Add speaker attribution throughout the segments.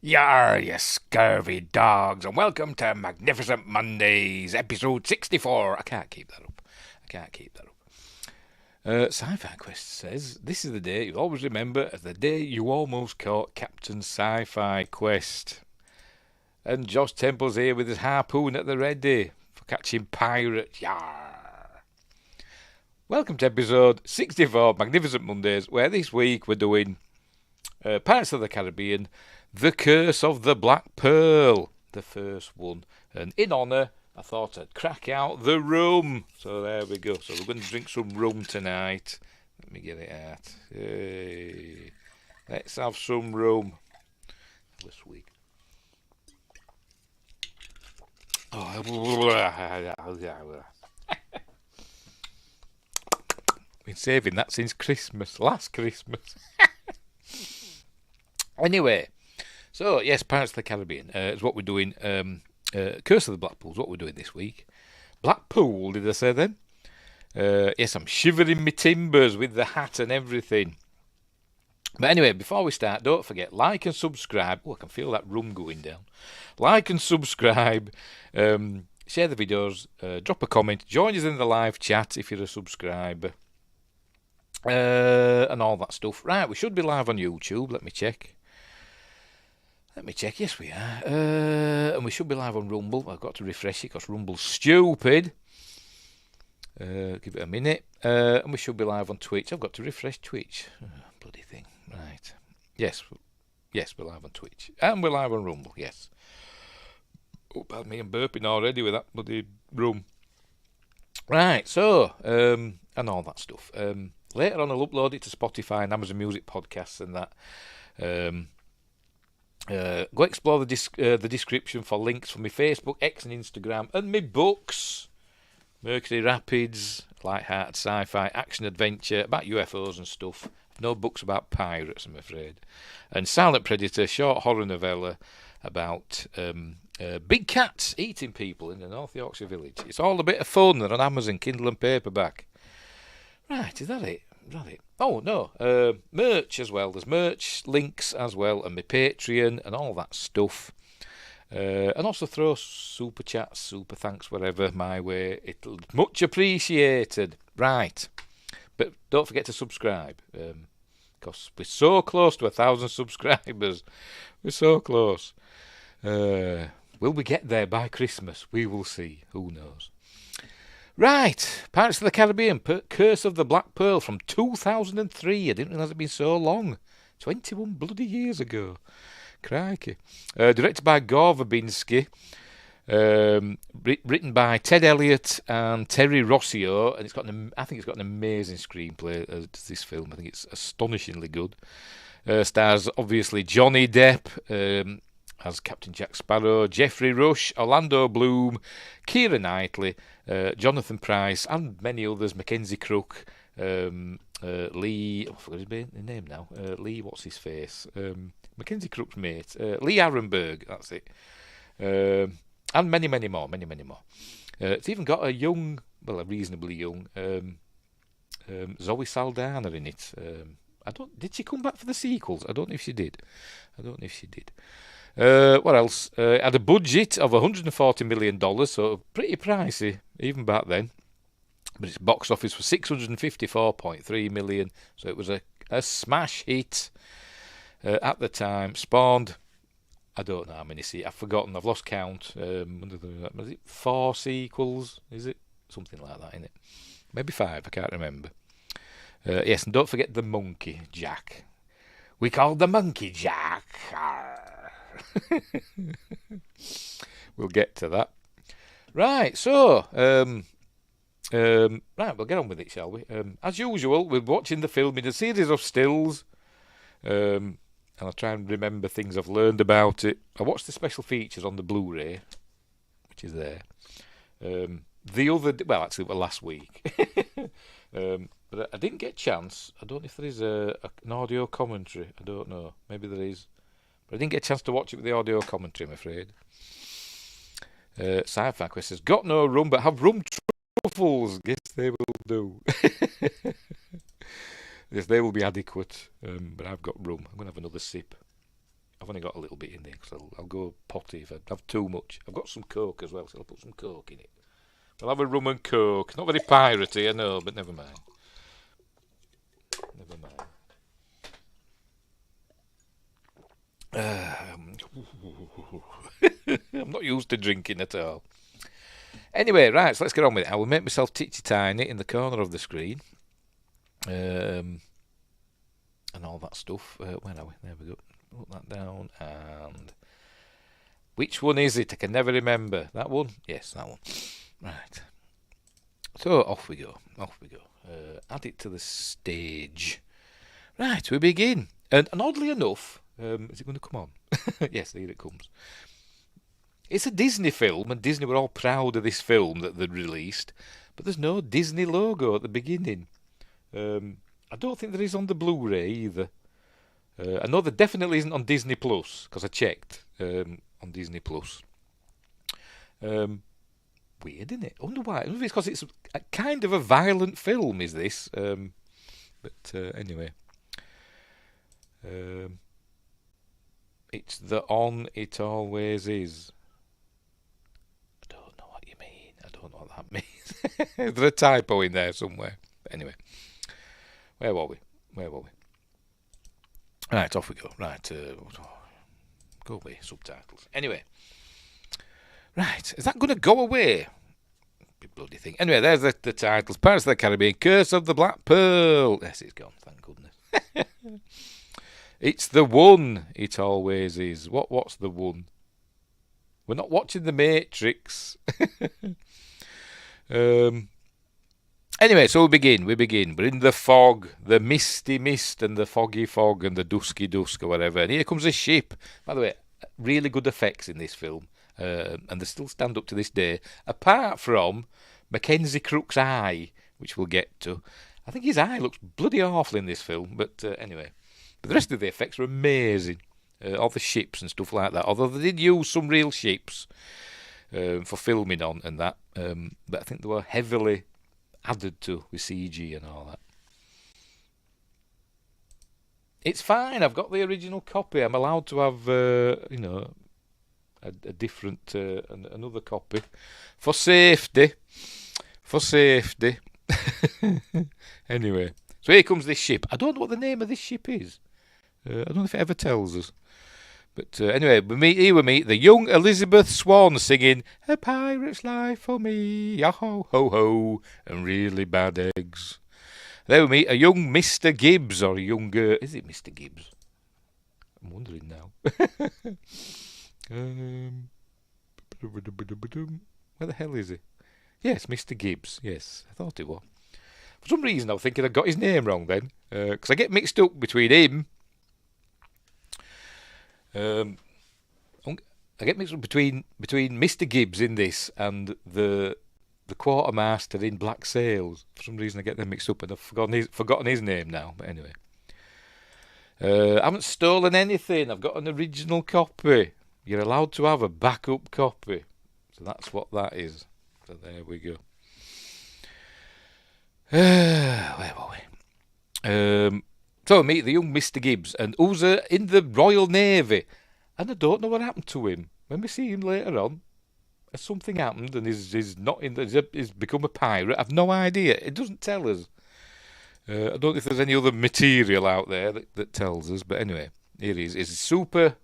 Speaker 1: Yar, you scurvy dogs, and welcome to Magnificent Mondays, episode 64. I can't keep that up. Sci-Fi Quest says, this is the day you'll always remember as the day you almost caught Captain Sci-Fi Quest. And Josh Temple's here with his harpoon at the ready for catching pirates. Yar! Welcome to episode 64, Magnificent Mondays, where this week we're doing Pirates of the Caribbean, The Curse of the Black Pearl, the first one. And in honour, I thought I'd crack out the rum. So there we go. So we're going to drink some rum tonight. Let me get it out. Hey. Let's have some rum. This week. Been saving that since Christmas, last Christmas. Anyway, so yes, Pirates of the Caribbean is what we're doing. Curse of the Blackpool is what we're doing this week. Blackpool, did I say then? Yes, I'm shivering my timbers with the hat and everything. But anyway, before we start, don't forget, like and subscribe. Oh, I can feel that rum going down. Like and subscribe. Share the videos. Drop a comment. Join us in the live chat if you're a subscriber. And all that stuff. Right, we should be live on YouTube. Let me check. Yes, we are. And we should be live on Rumble. I've got to refresh it because Rumble's stupid. Give it a minute. And we should be live on Twitch. I've got to refresh Twitch. Oh, bloody thing. Right. Yes, we're live on Twitch. And we're live on Rumble, yes. Oh, pardon me, I'm burping already with that bloody rum. Right, so, and all that stuff. Later on, I'll upload it to Spotify and Amazon Music Podcasts and that. Go explore the description for links for my Facebook, X and Instagram and my books. Mercury Rapids, light-hearted sci-fi, action-adventure, about UFOs and stuff. No books about pirates, I'm afraid. And Silent Predator, short horror novella about big cats eating people in a North Yorkshire village. It's all a bit of fun. They're on Amazon, Kindle and paperback. Right, is that it? Oh, no. Merch as well. There's merch, links as well, and my Patreon and all that stuff. And also throw super chats, super thanks, whatever, my way. It'll be much appreciated. Right. But don't forget to subscribe. Because we're so close to 1,000 subscribers. We're so close. Will we get there by Christmas? We will see. Who knows? Right, Pirates of the Caribbean, Curse of the Black Pearl from 2003. I didn't realise it'd been so long. 21 bloody years ago. Crikey. Directed by Gore Verbinski. Written by Ted Elliott and Terry Rossio. And I think it's got an amazing screenplay, this film. I think it's astonishingly good. Stars, obviously, Johnny Depp as Captain Jack Sparrow, Jeffrey Rush, Orlando Bloom, Keira Knightley, Jonathan Pryce, and many others. Mackenzie Crook, Lee. I forgot his name now. Lee, what's his face? Mackenzie Crook's mate. Lee Arenberg. That's it. And many, many more. It's even got a reasonably young Zoe Saldana in it. Did she come back for the sequels? I don't know if she did. What else? Had a budget of $140 million, so pretty pricey, even back then. But its box office was $654.3 million, so it was a smash hit at the time. Spawned, I don't know how many I've forgotten, I've lost count. Was it 4 sequels? Is it? Something like that, isn't it? Maybe 5, I can't remember. Yes, and don't forget the monkey, Jack. We called the monkey Jack. We'll get to that. Right, so we'll get on with it, shall we? As usual, we're watching the film in a series of stills, and I'll try and remember things I've learned about it. I watched the special features on the Blu-ray, which is there. Actually, last week. But I didn't get a chance. I don't know if there is an audio commentary. I don't know. Maybe there is. But I didn't get a chance to watch it with the audio commentary, I'm afraid. Sci-Fi Quest says, got no rum, but have rum truffles. Guess they will do. Yes, they will be adequate. But I've got rum. I'm going to have another sip. I've only got a little bit in there because I'll go potty if I have too much. I've got some Coke as well, so I'll put some Coke in it. I'll have a rum and Coke. Not very piratey, I know, but never mind. Never mind. I'm not used to drinking at all. Anyway, right, so let's get on with it. I will make myself titty tiny in the corner of the screen. And all that stuff. Where are we? There we go. Put that down. And which one is it? I can never remember. That one? Yes, that one. Right. So off we go. Add it to the stage. Right, we begin. And oddly enough, is it going to come on? Yes, here it comes. It's a Disney film, and Disney were all proud of this film that they'd released, but there's no Disney logo at the beginning. I don't think there is on the Blu-ray either. I know there definitely isn't on Disney Plus, because I checked on Disney Plus. Weird, isn't it? I wonder why. I wonder if it's because it's a kind of a violent film, is this? But anyway. It's the on it always is. I don't know what you mean. I don't know what that means. There's a typo in there somewhere. But anyway. Where were we? Right, off we go. Right, go away, subtitles. Anyway. Right, is that going to go away? Big bloody thing. Anyway, there's the titles. Pirates of the Caribbean, Curse of the Black Pearl. Yes, it's gone, thank goodness. It's the one, it always is. What's the one? We're not watching The Matrix. Anyway, so we begin. We're in the fog, the misty mist and the foggy fog and the dusky dusk or whatever. And here comes a ship. By the way, really good effects in this film. And they still stand up to this day. Apart from Mackenzie Crook's eye, which we'll get to. I think his eye looks bloody awful in this film. But anyway. But the rest of the effects are amazing. All the ships and stuff like that. Although they did use some real ships for filming on and that. But I think they were heavily added to with CG and all that. It's fine. I've got the original copy. I'm allowed to have, a different, another copy for safety. Anyway, so here comes this ship. I don't know what the name of this ship is. I don't know if it ever tells us. But anyway, we meet the young Elizabeth Swan singing "A Pirate's Life for Me, yo ho ho, and really bad eggs." There we meet a young Mr. Gibbs, or a younger... Is it Mr. Gibbs? I'm wondering now. Where the hell is he? Yes, Mr. Gibbs. Yes, I thought it was. For some reason, I was thinking I got his name wrong then, because I get mixed up between him. I get mixed up between Mr. Gibbs in this and the quartermaster in Black Sails. For some reason, I get them mixed up, and I've forgotten his name now. But anyway, I haven't stolen anything. I've got an original copy. You're allowed to have a backup copy, so that's what that is. So there we go. Where were we? So meet the young Mr. Gibbs, and who's in the Royal Navy, and I don't know what happened to him. When we see him later on, has something happened, and he's become a pirate. I've no idea. It doesn't tell us. I don't know if there's any other material out there that tells us, but anyway, here he is. He's super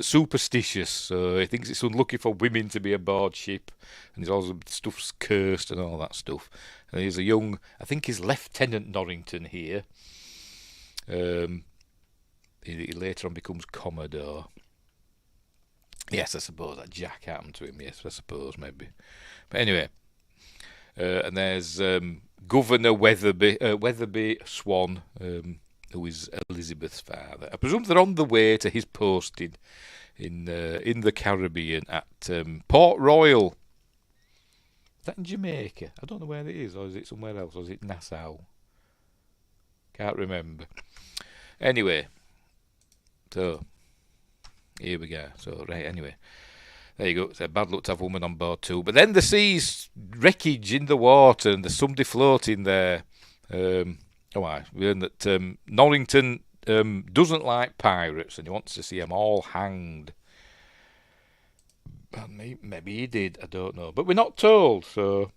Speaker 1: superstitious, so he thinks it's unlucky for women to be aboard ship, and stuff's cursed and all that stuff. And he's a young, I think he's Lieutenant Norrington here. He later on becomes Commodore. Yes, I suppose that Jack happened to him. Yes, I suppose maybe. But anyway, and there's Governor Weatherby Swan, who is Elizabeth's father. I presume they're on the way to his posting in the Caribbean at Port Royal. Is that in Jamaica? I don't know where it is, or is it somewhere else, or is it Nassau? Can't remember. Anyway, so here we go. So right, anyway, there you go. It's a bad luck to have a woman on board too. But then the sea's wreckage in the water, and there's somebody floating there. We learn that Norrington doesn't like pirates and he wants to see them all hanged. Well, maybe he did, I don't know. But we're not told, so...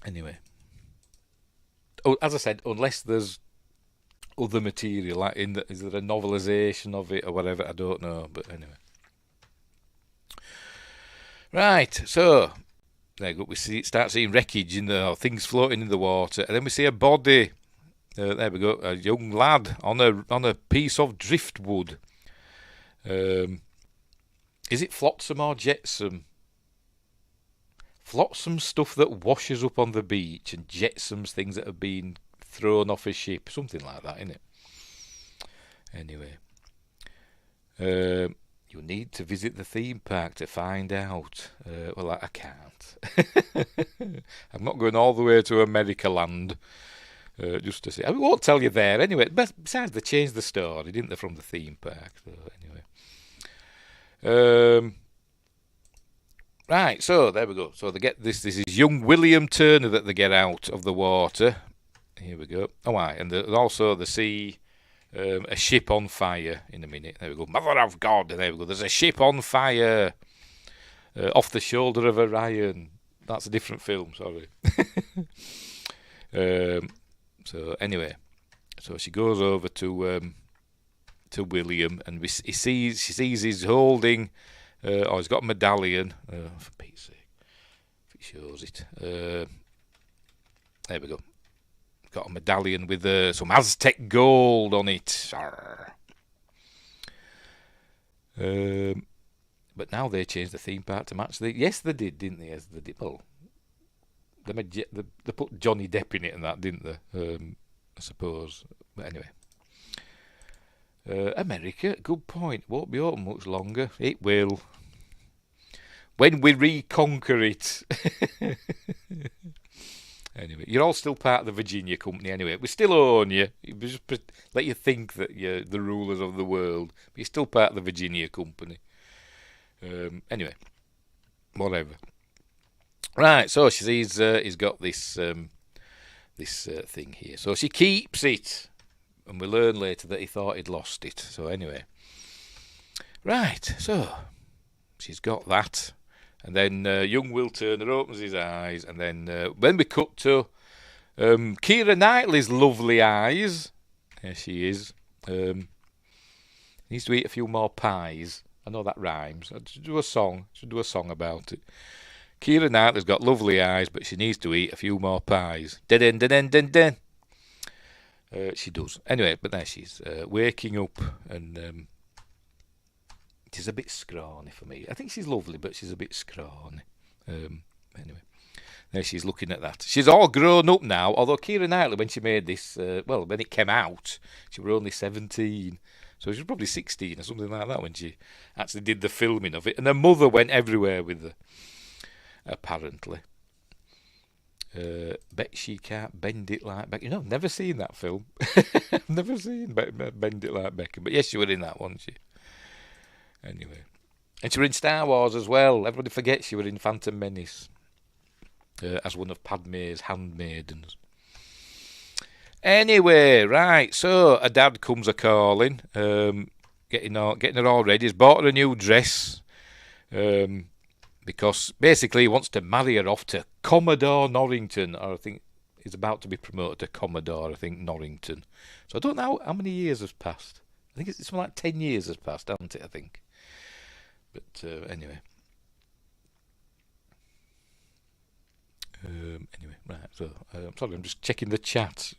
Speaker 1: Anyway. Oh, as I said, unless there's other material, like is there a novelisation of it or whatever, I don't know. But anyway. Right, so... There you go, start seeing wreckage things floating in the water, and then we see a body. There we go, a young lad on a piece of driftwood. Is it flotsam or jetsam? Flotsam stuff that washes up on the beach, and jetsam's things that have been thrown off a ship, something like that, innit? Anyway, you need to visit the theme park to find out. Well, I can't. I'm not going all the way to America land just to see. I won't tell you there anyway. Besides, they changed the story, didn't they, from the theme park? So anyway. Right, so there we go. So they get this. This is young William Turner that they get out of the water. Here we go. Oh, right, and also they see a ship on fire in a minute. There we go. Mother of God. There we go. There's a ship on fire off the shoulder of Orion. That's a different film. Sorry. So anyway, so she goes over to William, and she sees he's holding. He's got a medallion. For Pete's sake, if it shows it. There we go. Got a medallion with some Aztec gold on it. But now they changed the theme park to match the. Yes, they did, didn't they? Yes, they did. Well, they put Johnny Depp in it and that, didn't they? I suppose. But anyway. America, good point. Won't be open much longer. It will. When we reconquer it. Anyway, you're all still part of the Virginia company anyway. We still own you. We just let you think that you're the rulers of the world. But you're still part of the Virginia company. Anyway, whatever. Right, so she sees he's got this thing here. So she keeps it. And we learn later that he thought he'd lost it. So anyway. Right, so she's got that. And then young Will Turner opens his eyes. And then when we cut to Keira Knightley's lovely eyes. There she is. Needs to eat a few more pies. I know that rhymes. I should do a song. About it. Keira Knightley's got lovely eyes, but she needs to eat a few more pies. Den. She does. Anyway, but there she's waking up, and she's a bit scrawny for me. I think she's lovely, but she's a bit scrawny. Anyway, there she's looking at that. She's all grown up now, although Keira Knightley, when she made this, when it came out, she was only 17. So she was probably 16 or something like that when she actually did the filming of it. And her mother went everywhere with her, apparently. Bet she can't bend it like Beckham. I've never seen that film. I've never seen Bend It Like Beckham. But yes, she was in that, wasn't she? Anyway. And she was in Star Wars as well. Everybody forgets she was in Phantom Menace. As one of Padme's handmaidens. Anyway, right. So, her dad comes a-calling. Getting her all ready. He's bought her a new dress. Because basically he wants to marry her off to Commodore Norrington, or I think he's about to be promoted to Commodore, I think, Norrington. So I don't know how many years has passed. I think it's something like 10 years has passed, hasn't it, I think. But anyway. Anyway, right, so I'm sorry, I'm just checking the chat.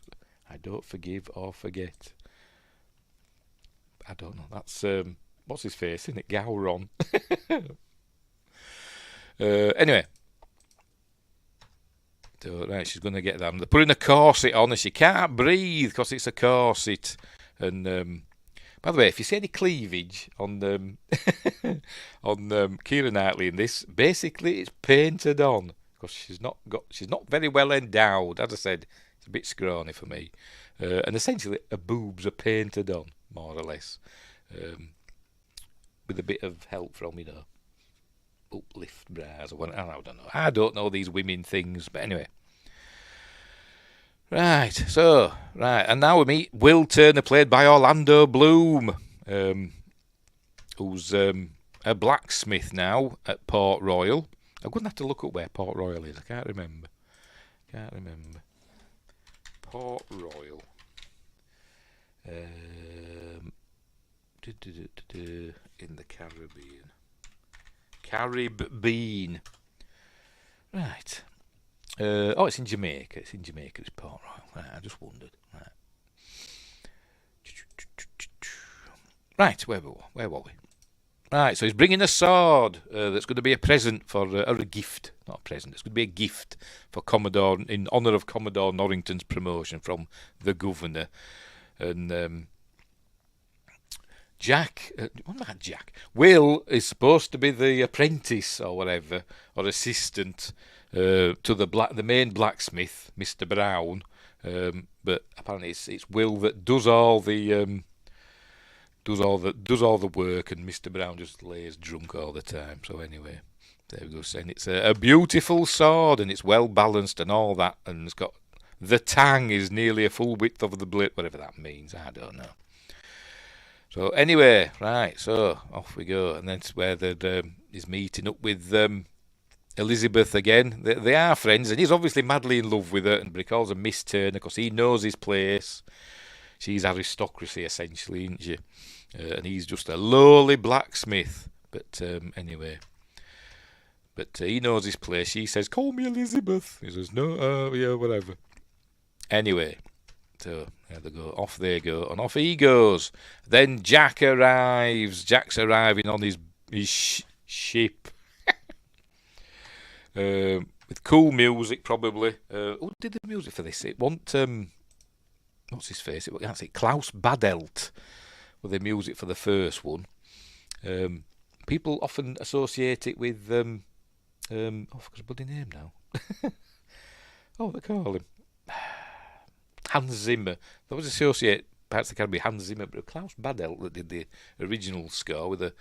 Speaker 1: I don't forgive or forget. I don't know, that's, what's his face, isn't it? Gowron. Anyway, so right, she's going to get that. They're putting a corset on her. She can't breathe because it's a corset. And by the way, if you see any cleavage on on Keira Knightley in this, basically it's painted on because she's not very well endowed. As I said, it's a bit scrawny for me. And essentially, her boobs are painted on, more or less, with a bit of help from uplift bras or what. I don't know. I don't know these women things, but anyway. Right, and now we meet Will Turner, played by Orlando Bloom, who's a blacksmith now at Port Royal. I'm going to have to look up where Port Royal is. I can't remember. Port Royal. In the Caribbean. Caribbean. Right. It's in Jamaica. It's Port Royal. Right, I just wondered. Right, where were we? Right, so he's bringing a sword that's going to be a present for, or a gift, not a present, it's going to be a gift for Commodore, in honour of Commodore Norrington's promotion from the governor. And Will is supposed to be the apprentice or whatever, or assistant to the main blacksmith, Mr. Brown. But apparently it's Will that does all the does all the work, and Mr. Brown just lays drunk all the time. So anyway, there we go. Saying it's a beautiful sword, and it's well balanced and all that, and it's got the tang is nearly a full width of the blade, whatever that means. I don't know. So anyway, right. So off we go, and that's where he's meeting up with Elizabeth again. They are friends, and he's obviously madly in love with her, and he calls her Miss Turner because he knows his place. She's aristocracy essentially, isn't she? And he's just a lowly blacksmith. But anyway, he knows his place. She says, "Call me Elizabeth." He says, "No, yeah, whatever." Anyway, so there they go. Off they go, and off he goes. Then Jack arrives. Jack's arriving on his ship. With cool music, probably. Who did the music for this? It wasn't what's his face? That's it. Klaus Badelt with the music for the first one. People often associate it with I forgot his bloody name now. What they call him? Hans Zimmer. That was associated. Perhaps they can be Hans Zimmer, but Klaus Badelt that did the original score with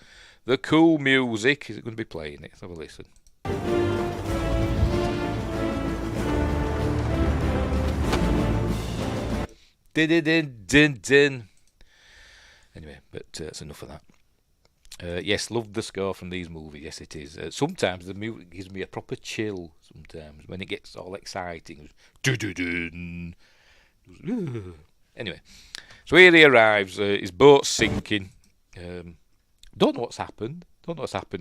Speaker 1: the cool music. Is it going to be playing it? Let's have a listen. Din. Anyway, but that's enough of that. Yes, loved the score from these movies. Yes, it is. Sometimes the music gives me a proper chill. Sometimes when it gets all exciting. Anyway, so here he arrives. His boat's sinking. Don't know what's happened.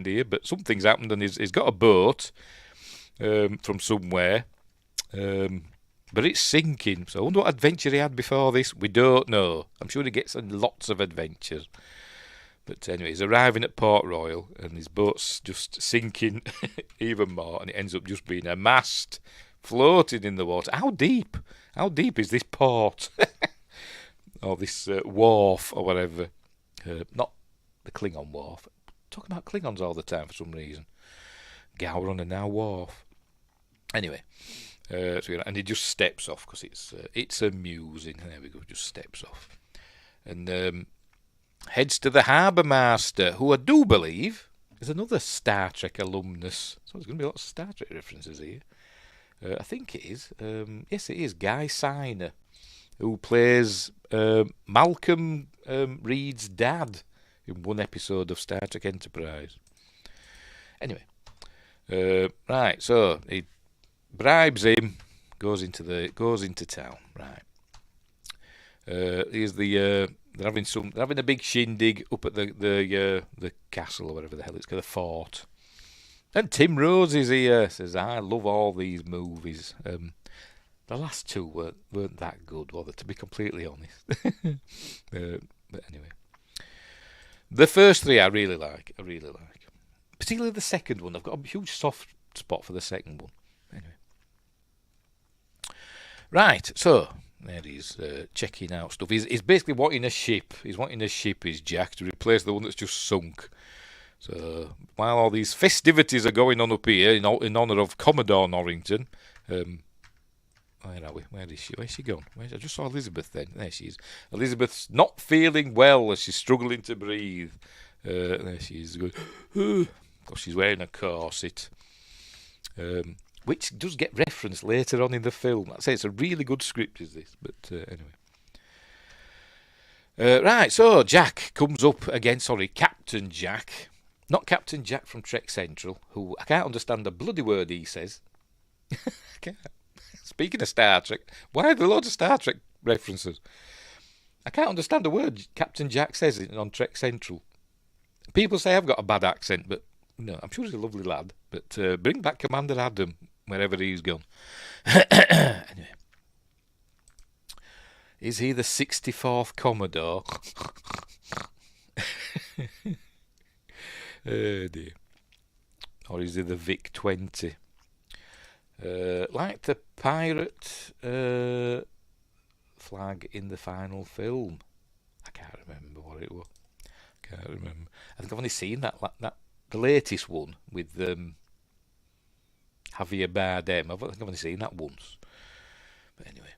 Speaker 1: Here, but something's happened, and he's got a boat from somewhere. But it's sinking, so I wonder what adventure he had before this. We don't know. I'm sure he gets lots of adventures. But anyway, he's arriving at Port Royal, and his boat's just sinking even more, and it ends up just being a mast floating in the water. How deep? How deep is this port? Or this wharf, or whatever. Not the Klingon wharf. Talking about Klingons all the time for some reason. Gowron and now wharf. Anyway. And he just steps off because it's amusing. There we go, just steps off. And heads to the harbour master, who I do believe is another Star Trek alumnus. So there's going to be lots of Star Trek references here. I think it is. Yes, it is. Guy Siner, who plays Malcolm Reed's dad in one episode of Star Trek Enterprise. Anyway, right. So he bribes him, goes into town. Right. Here's they're having a big shindig up at the castle or whatever the hell it's called, the fort. And Tim Rose is here. Says, "I love all these movies." The last two weren't that good, were they, to be completely honest. But anyway, the first three I really like. Particularly the second one. I've got a huge soft spot for the second one. Anyway. Right, so there he's checking out stuff. He's basically wanting a ship. He's wanting a ship, is Jack, to replace the one that's just sunk. So while all these festivities are going on up here in honour of Commodore Norrington, where are we? Where's she gone? I just saw Elizabeth then. There she is. Elizabeth's not feeling well as she's struggling to breathe. There she is going, because she's wearing a corset. which does get referenced later on in the film. I'd say it's a really good script, is this? But anyway. Right, so Jack comes up against, Captain Jack. Not Captain Jack from Trek Central, who I can't understand the bloody word he says. Speaking of Star Trek, why are there loads of Star Trek references? I can't understand the word Captain Jack says on Trek Central. People say I've got a bad accent, but no, I'm sure he's a lovely lad. But bring back Commander Adam, wherever he's gone. Anyway. Is he the 64th Commodore? Oh dear. Or is he the Vic-20? Like the pirate flag in the final film. I can't remember what it was. I think I've only seen that the latest one with Javier Bardem. I think I've only seen that once. But anyway.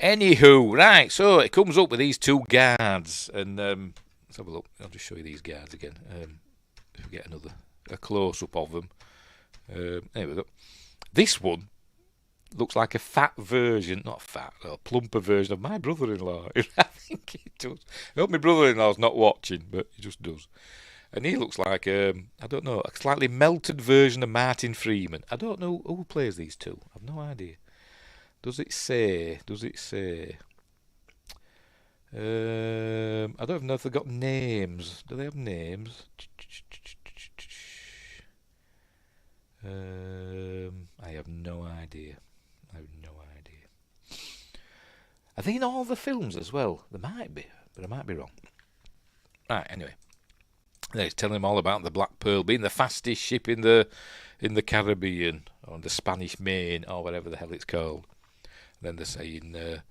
Speaker 1: Anywho, right, so it comes up with these two guards, and let's have a look. I'll just show you these guards again. If we get a close-up of them. There we go. This one looks like a fat version, not fat, a plumper version of my brother-in-law. I think he does. I hope my brother-in-law's not watching, but he just does. And he looks like, I don't know, a slightly melted version of Martin Freeman. I don't know who plays these two. I've no idea. Does it say? I don't even know if they've got names. Do they have names? I have no idea. I think in all the films as well. There might be, but I might be wrong. Right, anyway. He's telling them all about the Black Pearl being the fastest ship in the Caribbean, or the Spanish Main, or whatever the hell it's called. And then they're saying, they're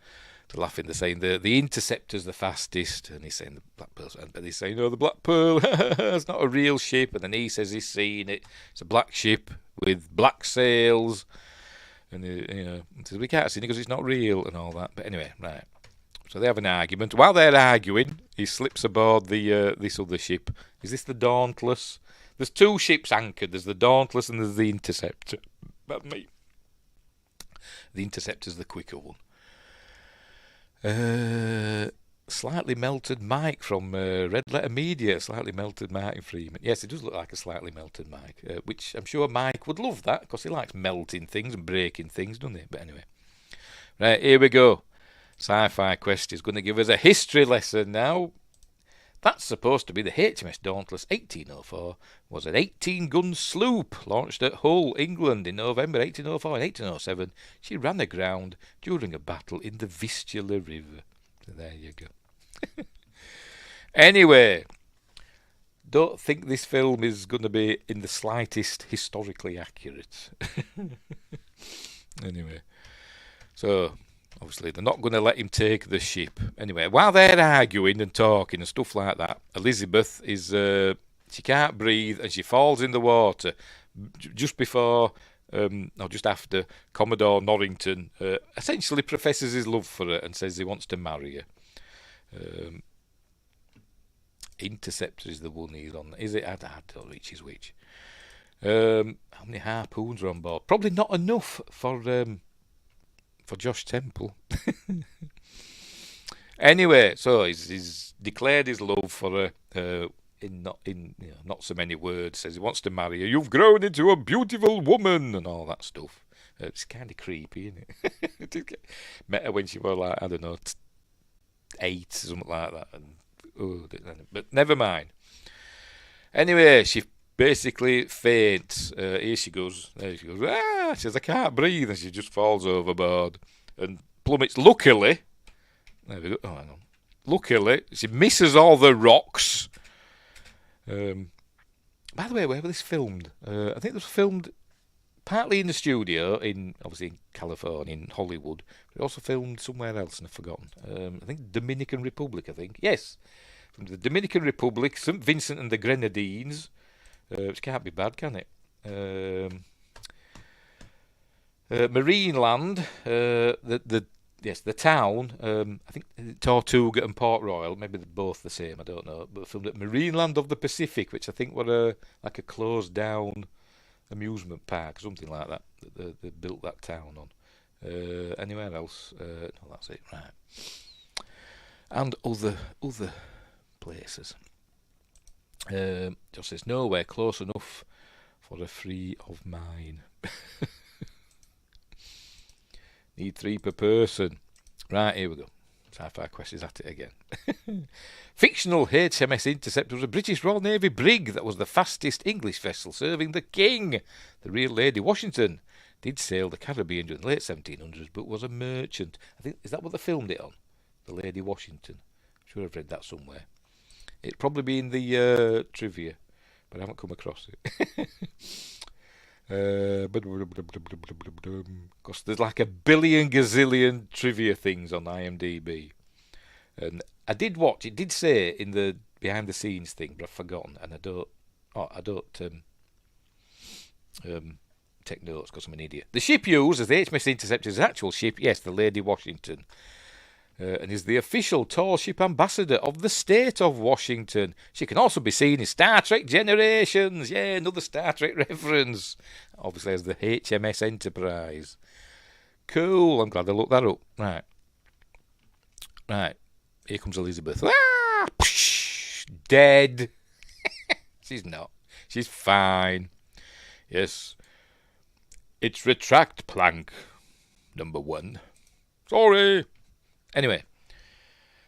Speaker 1: laughing, they're saying the Interceptor's the fastest, and he's saying the Black Pearl, but he's saying, no, the Black Pearl, it's not a real ship, and then he says he's seen it, it's a black ship with black sails, and he says, we can't see it because it's not real, and all that. But anyway, right, so they have an argument. While they're arguing, he slips aboard this other ship. Is this the Dauntless? There's two ships anchored, there's the Dauntless and there's the Interceptor. That's me. The Interceptor's the quicker one. Slightly melted Mike from Red Letter Media. Slightly melted Martin Freeman. Yes, it does look like a slightly melted Mike, which I'm sure Mike would love that because he likes melting things and breaking things, doesn't he? But anyway. Right, here we go. Sci-Fi Quest is going to give us a history lesson now. That's supposed to be the HMS Dauntless 1804, was an 18-gun sloop launched at Hull, England in November 1804 and 1807. She ran aground during a battle in the Vistula River. So there you go. Anyway, don't think this film is going to be in the slightest historically accurate. Anyway, so obviously they're not going to let him take the ship. Anyway, while they're arguing and talking and stuff like that, Elizabeth is she can't breathe and she falls in the water just before or just after Commodore Norrington essentially professes his love for her and says he wants to marry her. Interceptor is the one he's on. Is it? I don't know which is which. How many harpoons are on board? Probably not enough for Josh Temple. Anyway, so he's declared his love for her in not so many words. Says he wants to marry her. You've grown into a beautiful woman and all that stuff. It's kind of creepy, isn't it? Met her when she was like, I don't know, 8, something like that. But never mind. Anyway, she basically faints. Here she goes. There she goes. She says, I can't breathe. And she just falls overboard and plummets. Luckily, there we go. Oh, hang on. Luckily, she misses all the rocks. By the way, where was this filmed? I think it was filmed partly in the studio, obviously in California, in Hollywood. But it also filmed somewhere else, and I've forgotten. I think Dominican Republic, I think. Yes, from the Dominican Republic, St. Vincent and the Grenadines. Which can't be bad, can it? Marineland, the town. I think Tortuga and Port Royal. Maybe they're both the same. I don't know. But filmed at Marineland of the Pacific, which I think were like a closed down amusement park, something like that they built that town on. Anywhere else? No, that's it. Right. And other places. Just says nowhere close enough for a free of mine. Need 3 per person. Right, here we go. Sci-fi Quest is at it again. Fictional HMS Interceptor was a British Royal Navy brig that was the fastest English vessel serving the King. The real Lady Washington did sail the Caribbean during the late 1700s, but was a merchant. I think, is that what they filmed it on? The Lady Washington. I'm sure I've read that somewhere. It'd probably be in the trivia, but I haven't come across it. Because there's like a billion gazillion trivia things on IMDb. And I did watch, it did say in the behind the scenes thing, but I've forgotten, and I don't take notes because I'm an idiot. The ship used as the HMS Interceptor is an actual ship, yes, the Lady Washington. And is the official tall ship ambassador of the state of Washington. She can also be seen in Star Trek Generations. Yeah, another Star Trek reference. Obviously as the HMS Enterprise. Cool, I'm glad I looked that up. Right. Here comes Elizabeth. Ah! Psh, dead. She's not. She's fine. Yes. It's retract plank. Number 1. Sorry. Anyway,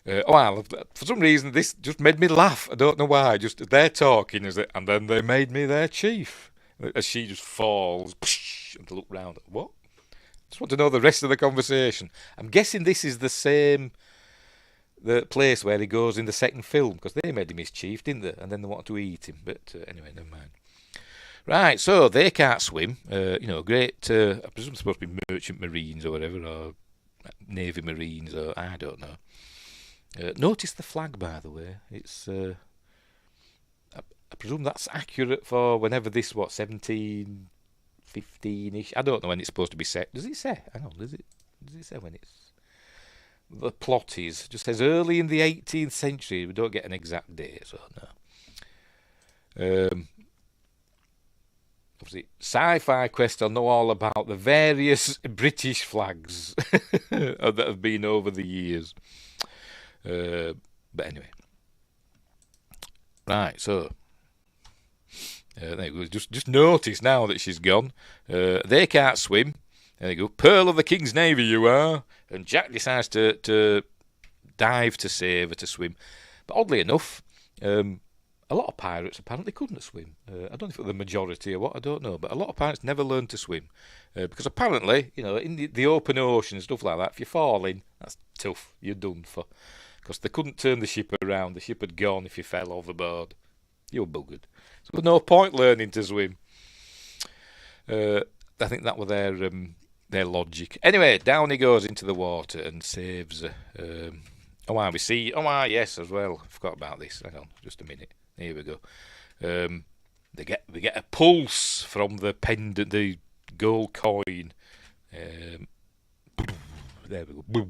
Speaker 1: for some reason this just made me laugh. I don't know why. Just they're talking, and then they made me their chief. As she just falls, and to look round. What? Just want to know the rest of the conversation. I'm guessing this is the place where he goes in the second film, because they made him his chief, didn't they? And then they wanted to eat him. But anyway, never mind. Right, so they can't swim. Great. I presume they're supposed to be merchant marines or whatever, or Navy Marines, or I don't know. Notice the flag, by the way. It's I presume that's accurate for whenever this 1715ish. I don't know when it's supposed to be set. Does it say? Hang on, does it say when it's the plot is? It just says early in the 18th century. We don't get an exact date, so no. Obviously, Sci-Fi Quest will know all about the various British flags that have been over the years. But anyway. Right, so there you go. Just notice now that she's gone. They can't swim. There you go. Pearl of the King's Navy you are. And Jack decides to dive to save her to swim. But oddly enough, a lot of pirates apparently couldn't swim. I don't know if it was the majority or what, I don't know. But a lot of pirates never learned to swim. Because apparently, in the open ocean and stuff like that, if you fall in, that's tough. You're done for. Because they couldn't turn the ship around. The ship had gone if you fell overboard. You're buggered. So there's no point learning to swim. I think that was their logic. Anyway, down he goes into the water and saves her. We see... yes, as well. I forgot about this. Hang on, just a minute. Here we go. They get a pulse from the pendant, the gold coin. There we go.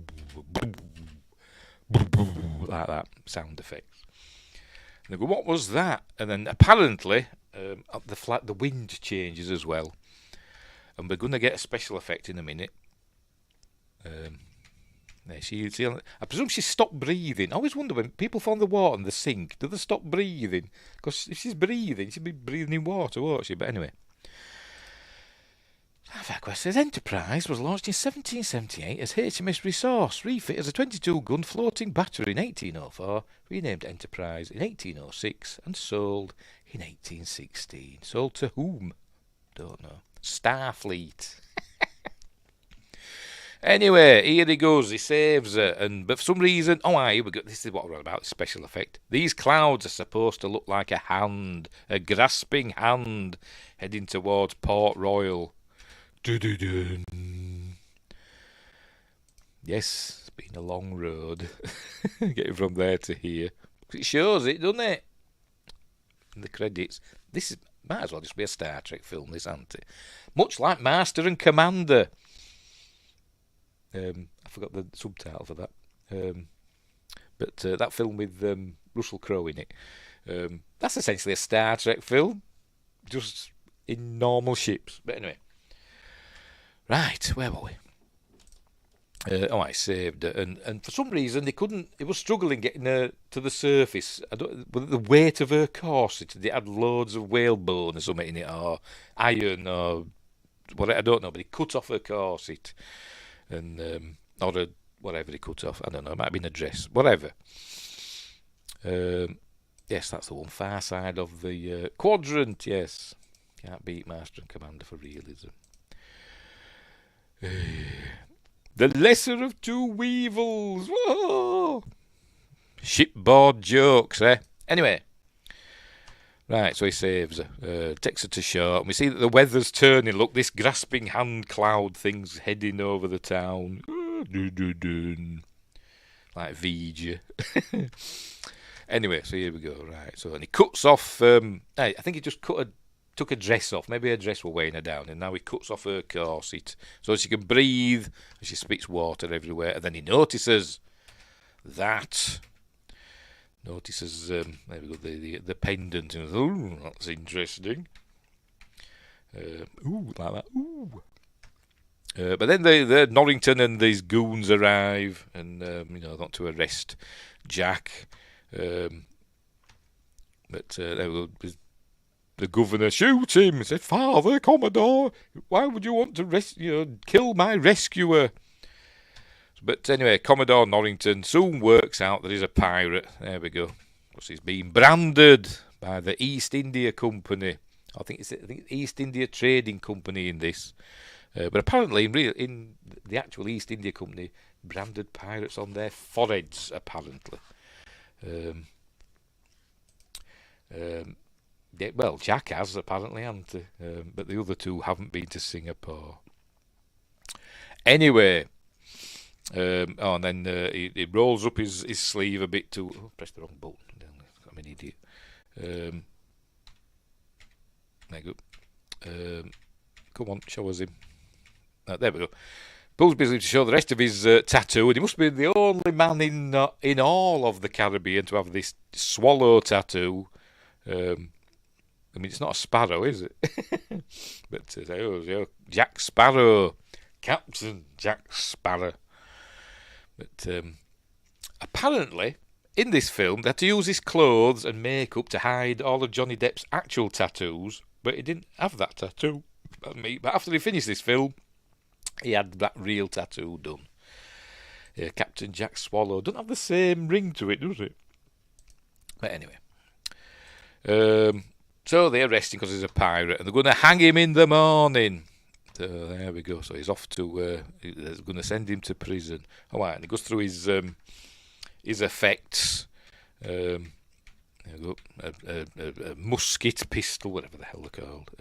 Speaker 1: Like that sound effects. And they go, what was that? And then apparently the wind changes as well. And we're going to get a special effect in a minute. I presume she stopped breathing. I always wonder when people fall in the water and they sink, do they stop breathing? Because if she's breathing, she'd be breathing in water, won't she? But anyway. Sci-Fi Quest says Enterprise was launched in 1778 as HMS Resource, refit as a 22-gun floating battery in 1804, renamed Enterprise in 1806, and sold in 1816. Sold to whom? Don't know. Starfleet. Anyway, here he goes, he saves her, but for some reason, here we go, this is what we're on about, special effect. These clouds are supposed to look like a hand, a grasping hand, heading towards Port Royal. Dun-dun-dun. Yes, it's been a long road, getting from there to here. It shows it, doesn't it? In the credits. Might as well just be a Star Trek film, this, hasn't it? Much like Master and Commander. I forgot the subtitle for that. But that film with Russell Crowe in it. That's essentially a Star Trek film. Just in normal ships. But anyway, right, where were we? I saved her, and for some reason they couldn't. It was struggling getting her to the surface. But the weight of her corset, they had loads of whalebone or something in it, or iron, or what I don't know. But he cut off her corset, and or whatever he cut off. I don't know. It might have been a dress, whatever. Yes, that's the one. Far side of the quadrant. Yes, can't beat Master and Commander for realism. The lesser of two weevils. Whoa! Shipboard jokes, eh? Anyway. Right, so he saves her. Takes her to shore. And we see that the weather's turning. Look, this grasping hand cloud thing's heading over the town. Like Vija. Anyway, so here we go. Right, so and he cuts off. I think he just took a dress off. Maybe her dress was weighing her down, and now he cuts off her corset so she can breathe, and she spits water everywhere. And then he notices that. There we go, the pendant. And ooh, that's interesting. Ooh, like that. Ooh. But then the Norrington and these goons arrive, and want to arrest Jack. But there we go. The governor, shoot him. He said, Father, Commodore, why would you want to kill my rescuer? But anyway, Commodore Norrington soon works out that he's a pirate. There we go. Because he's been branded by the East India Company. I think it's East India Trading Company in this. But apparently, in the actual East India Company, branded pirates on their foreheads, apparently. Well, Jack has, apparently, hasn't he? But the other two haven't been to Singapore. Anyway, and then he rolls up his sleeve a bit to... Oh, press the wrong button. I'm an idiot. There you go. Come on, show us him. There we go. Bull's busy to show the rest of his tattoo, and he must be the only man in all of the Caribbean to have this swallow tattoo. I mean, it's not a sparrow, is it? But Jack Sparrow, Captain Jack Sparrow. But apparently, in this film, they had to use his clothes and makeup to hide all of Johnny Depp's actual tattoos, but he didn't have that tattoo. But after he finished this film, he had that real tattoo done. Captain Jack Swallow. Doesn't have the same ring to it, does it? But anyway. So they arrest him because he's a pirate, and they're going to hang him in the morning. So there we go. So he's off to. They're going to send him to prison. All right, and he goes through his effects. There we go. A musket pistol, whatever the hell they're called.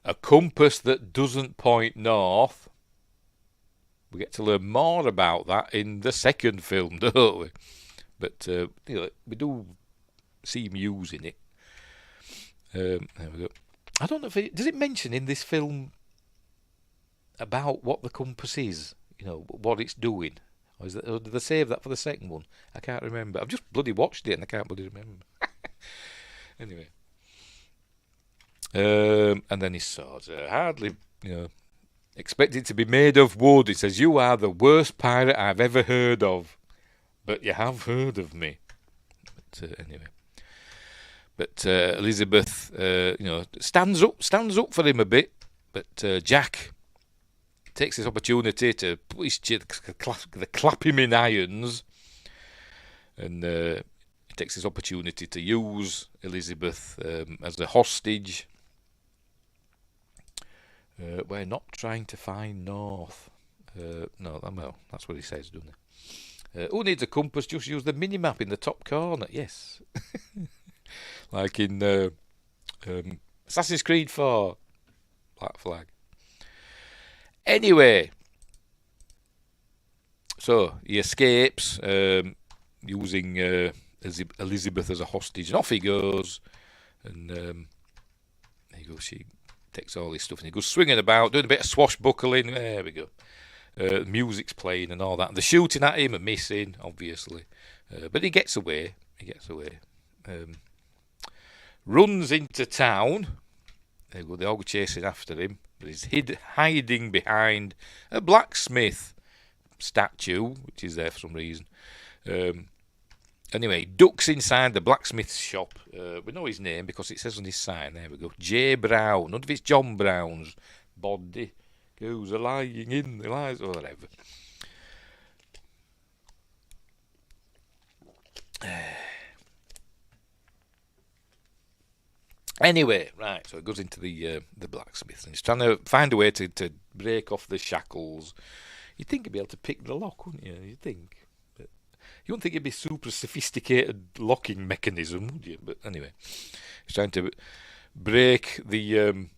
Speaker 1: A compass that doesn't point north. We get to learn more about that in the second film, don't we? But we do see him using it. There we go. I don't know if does it mention in this film about what the compass is? What it's doing, or did they save that for the second one? I can't remember. I've just bloody watched it and I can't bloody remember. Anyway, and then his swords hardly, expected to be made of wood. It says, "You are the worst pirate I've ever heard of, but you have heard of me." But anyway. But Elizabeth, stands up for him a bit. But Jack takes this opportunity to put his clap him in irons, and he takes this opportunity to use Elizabeth as a hostage. We're not trying to find north. No, well, that's what he says, doesn't he? Who needs a compass? Just use the mini-map in the top corner. Yes. Like in Assassin's Creed 4. Black flag. Anyway. So, he escapes using Elizabeth as a hostage. And off he goes. And there you go. She takes all his stuff and he goes swinging about, doing a bit of swashbuckling. There we go. Music's playing and all that. And they're shooting at him and missing, obviously. But he gets away. Runs into town. There you go, the dog chasing after him, but he's hiding behind a blacksmith statue, which is there for some reason. Anyway, ducks inside the blacksmith's shop. We know his name because it says on his sign. There we go. J. Brown. None of it's John Brown's body goes a lying in the lies or whatever. Anyway, right, so it goes into the blacksmith, and he's trying to find a way to break off the shackles. You'd think he'd be able to pick the lock, wouldn't you? You'd think. But you wouldn't think it'd be super sophisticated locking mechanism, would you? But anyway, he's trying to break the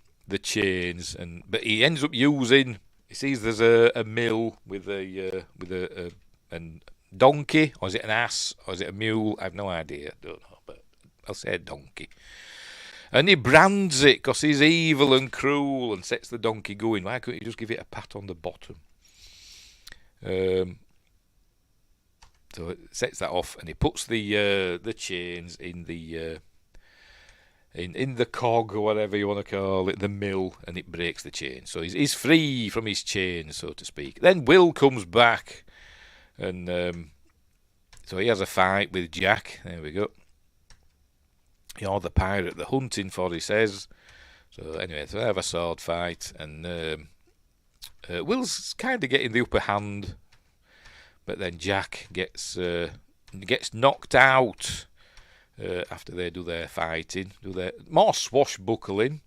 Speaker 1: chains, but he ends up using. He sees there's a mill with a donkey, or is it an ass, or is it a mule? I have no idea. I don't know, but I'll say a donkey. And he brands it because he's evil and cruel and sets the donkey going. Why couldn't he just give it a pat on the bottom? So it sets that off, and he puts the chains in the in the cog or whatever you want to call it, the mill, and it breaks the chain. So he's free from his chain, so to speak. Then Will comes back, and so he has a fight with Jack. There we go. You're the pirate they're hunting for, he says. So anyway, so they have a sword fight, and Will's kind of getting the upper hand, but then Jack gets knocked out after they do their fighting, do their more swashbuckling.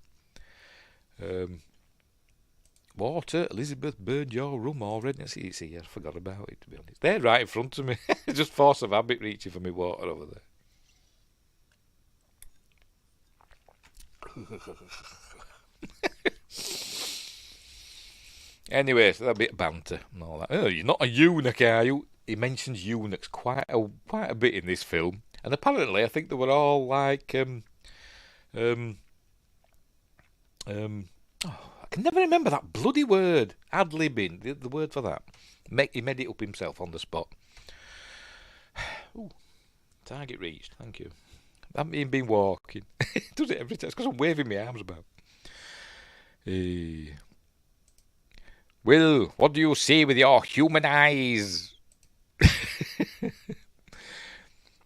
Speaker 1: Water, Elizabeth burned your rum already. See, I forgot about it, to be honest. They're right in front of me. Just force of habit reaching for me water over there. Anyway, so that bit of banter and all that. Oh, you're not a eunuch, are you? He mentions eunuchs quite a bit in this film, and apparently I think they were all like I can never remember that bloody word. Ad-libbing, the word for that. He made it up himself on the spot. Ooh, target reached. Thank you. I haven't even been walking. It does it every time. It's because I'm waving my arms about. Will, what do you see with your human eyes?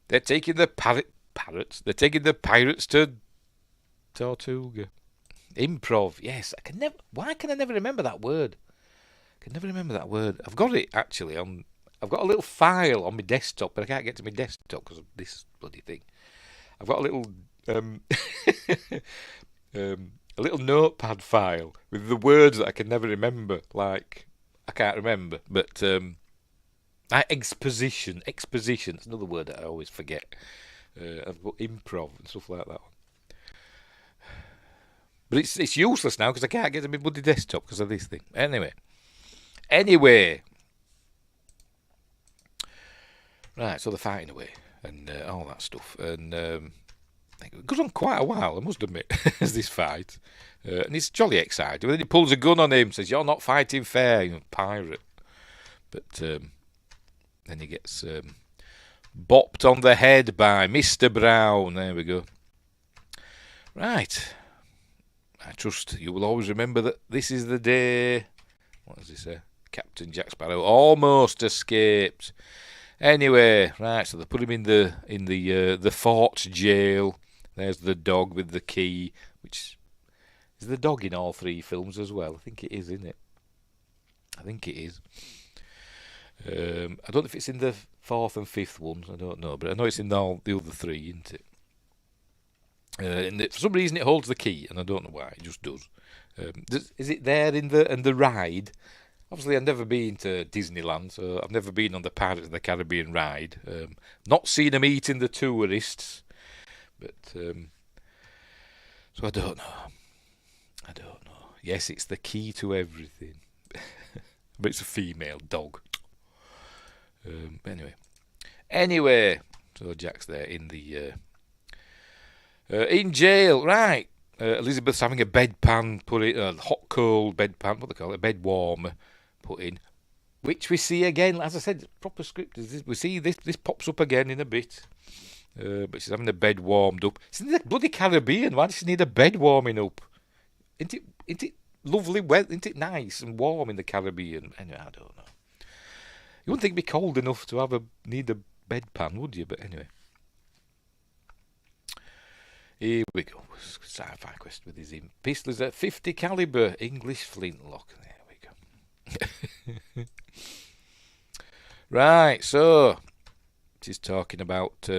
Speaker 1: They're taking the parrots. They're taking the pirates to Tortuga. Improv. Yes, Why can I never remember that word? I can never remember that word. I've got it actually on. I've got a little file on my desktop, but I can't get to my desktop because of this bloody thing. I've got a little a little notepad file with the words that I can never remember. Like I can't remember, but exposition. It's another word that I always forget. I've got improv and stuff like that. But it's useless now because I can't get to my bloody desktop because of this thing. Anyway. Right, so they're fighting away and all that stuff. And it goes on quite a while, I must admit, as this fight. And it's jolly exciting. But then he pulls a gun on him and says, "You're not fighting fair, you pirate." But then he gets bopped on the head by Mr. Brown. There we go. Right. I trust you will always remember that this is the day. What does he say? Captain Jack Sparrow almost escaped. Anyway, right. So they put him in the fort jail. There's the dog with the key, which is the dog in all three films as well. I think it is, isn't it? I think it is. I don't know if it's in the fourth and fifth ones. I don't know, but I know it's in all the other three, isn't it? For some reason it holds the key, and I don't know why. It just does. Is it there in the ride? Obviously, I've never been to Disneyland, so I've never been on the Pirates of the Caribbean ride. Not seen them eating the tourists, but so I don't know. Yes, it's the key to everything, but it's a female dog. Anyway, so Jack's there in the. In jail, right. Elizabeth's having a bedpan put in, hot cold bedpan, what they call it, a bed warmer put in, which we see again, as I said, proper script. We see this pops up again in a bit. But she's having the bed warmed up. It's in the bloody Caribbean. Why does she need a bed warming up? Isn't it lovely? Well, isn't it nice and warm in the Caribbean? Anyway, I don't know. You wouldn't think it'd be cold enough to need a bedpan, would you? But anyway, here we go. Sci-fi quest with his pistols at 50 caliber English flintlock. There we go. Right, so she's talking about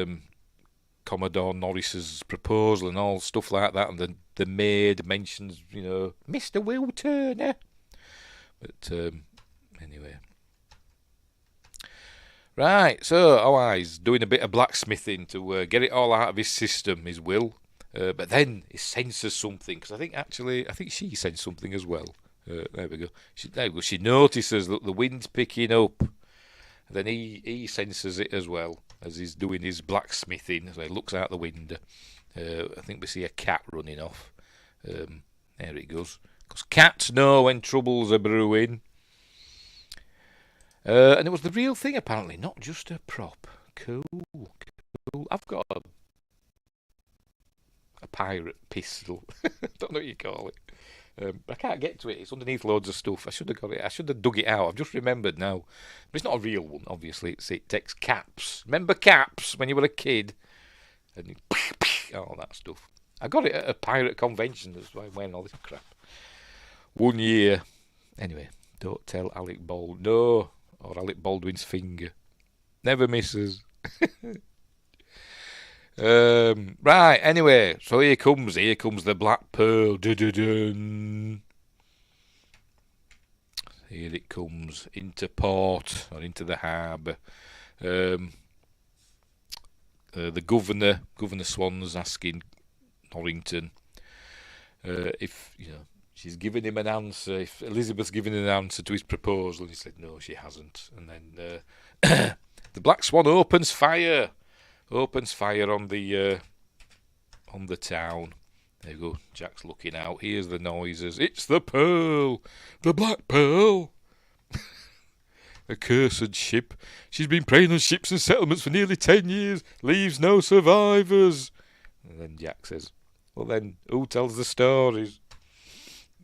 Speaker 1: Commodore Norris's proposal and all stuff like that, and the maid mentions, Mr. Will Turner. But anyway. Right, so he's doing a bit of blacksmithing to get it all out of his system, his Will. But then he senses something, because I think she sensed something as well. There we go. She notices that the wind's picking up. And then he senses it as well as he's doing his blacksmithing. So he looks out the window. I think we see a cat running off. There it goes. Because cats know when troubles are brewing. And it was the real thing, apparently, not just a prop. Cool. I've got a pirate pistol. Don't know what you call it. I can't get to it. It's underneath loads of stuff. I should have got it. I should have dug it out. I've just remembered now. But it's not a real one, obviously. It takes caps. Remember caps when you were a kid? And all that stuff. I got it at a pirate convention. That's why I'm wearing all this crap. 1 year. Anyway, don't tell Alec Baldwin. No. Or Alec Baldwin's finger. Never misses. Right, anyway, so here comes the Black Pearl. Dun-dun-dun. Here it comes into port, or into the harbour. The Governor Swan's asking Norrington if, she's given him an answer, if Elizabeth's given an answer to his proposal, and he said no, she hasn't. And then the Black Swan opens fire on the town. There you go. Jack's looking out. Here's the noises. It's the Pearl, the Black Pearl. Accursed ship. She's been preying on ships and settlements for nearly 10 years. Leaves no survivors. And then Jack says, well then, who tells the stories?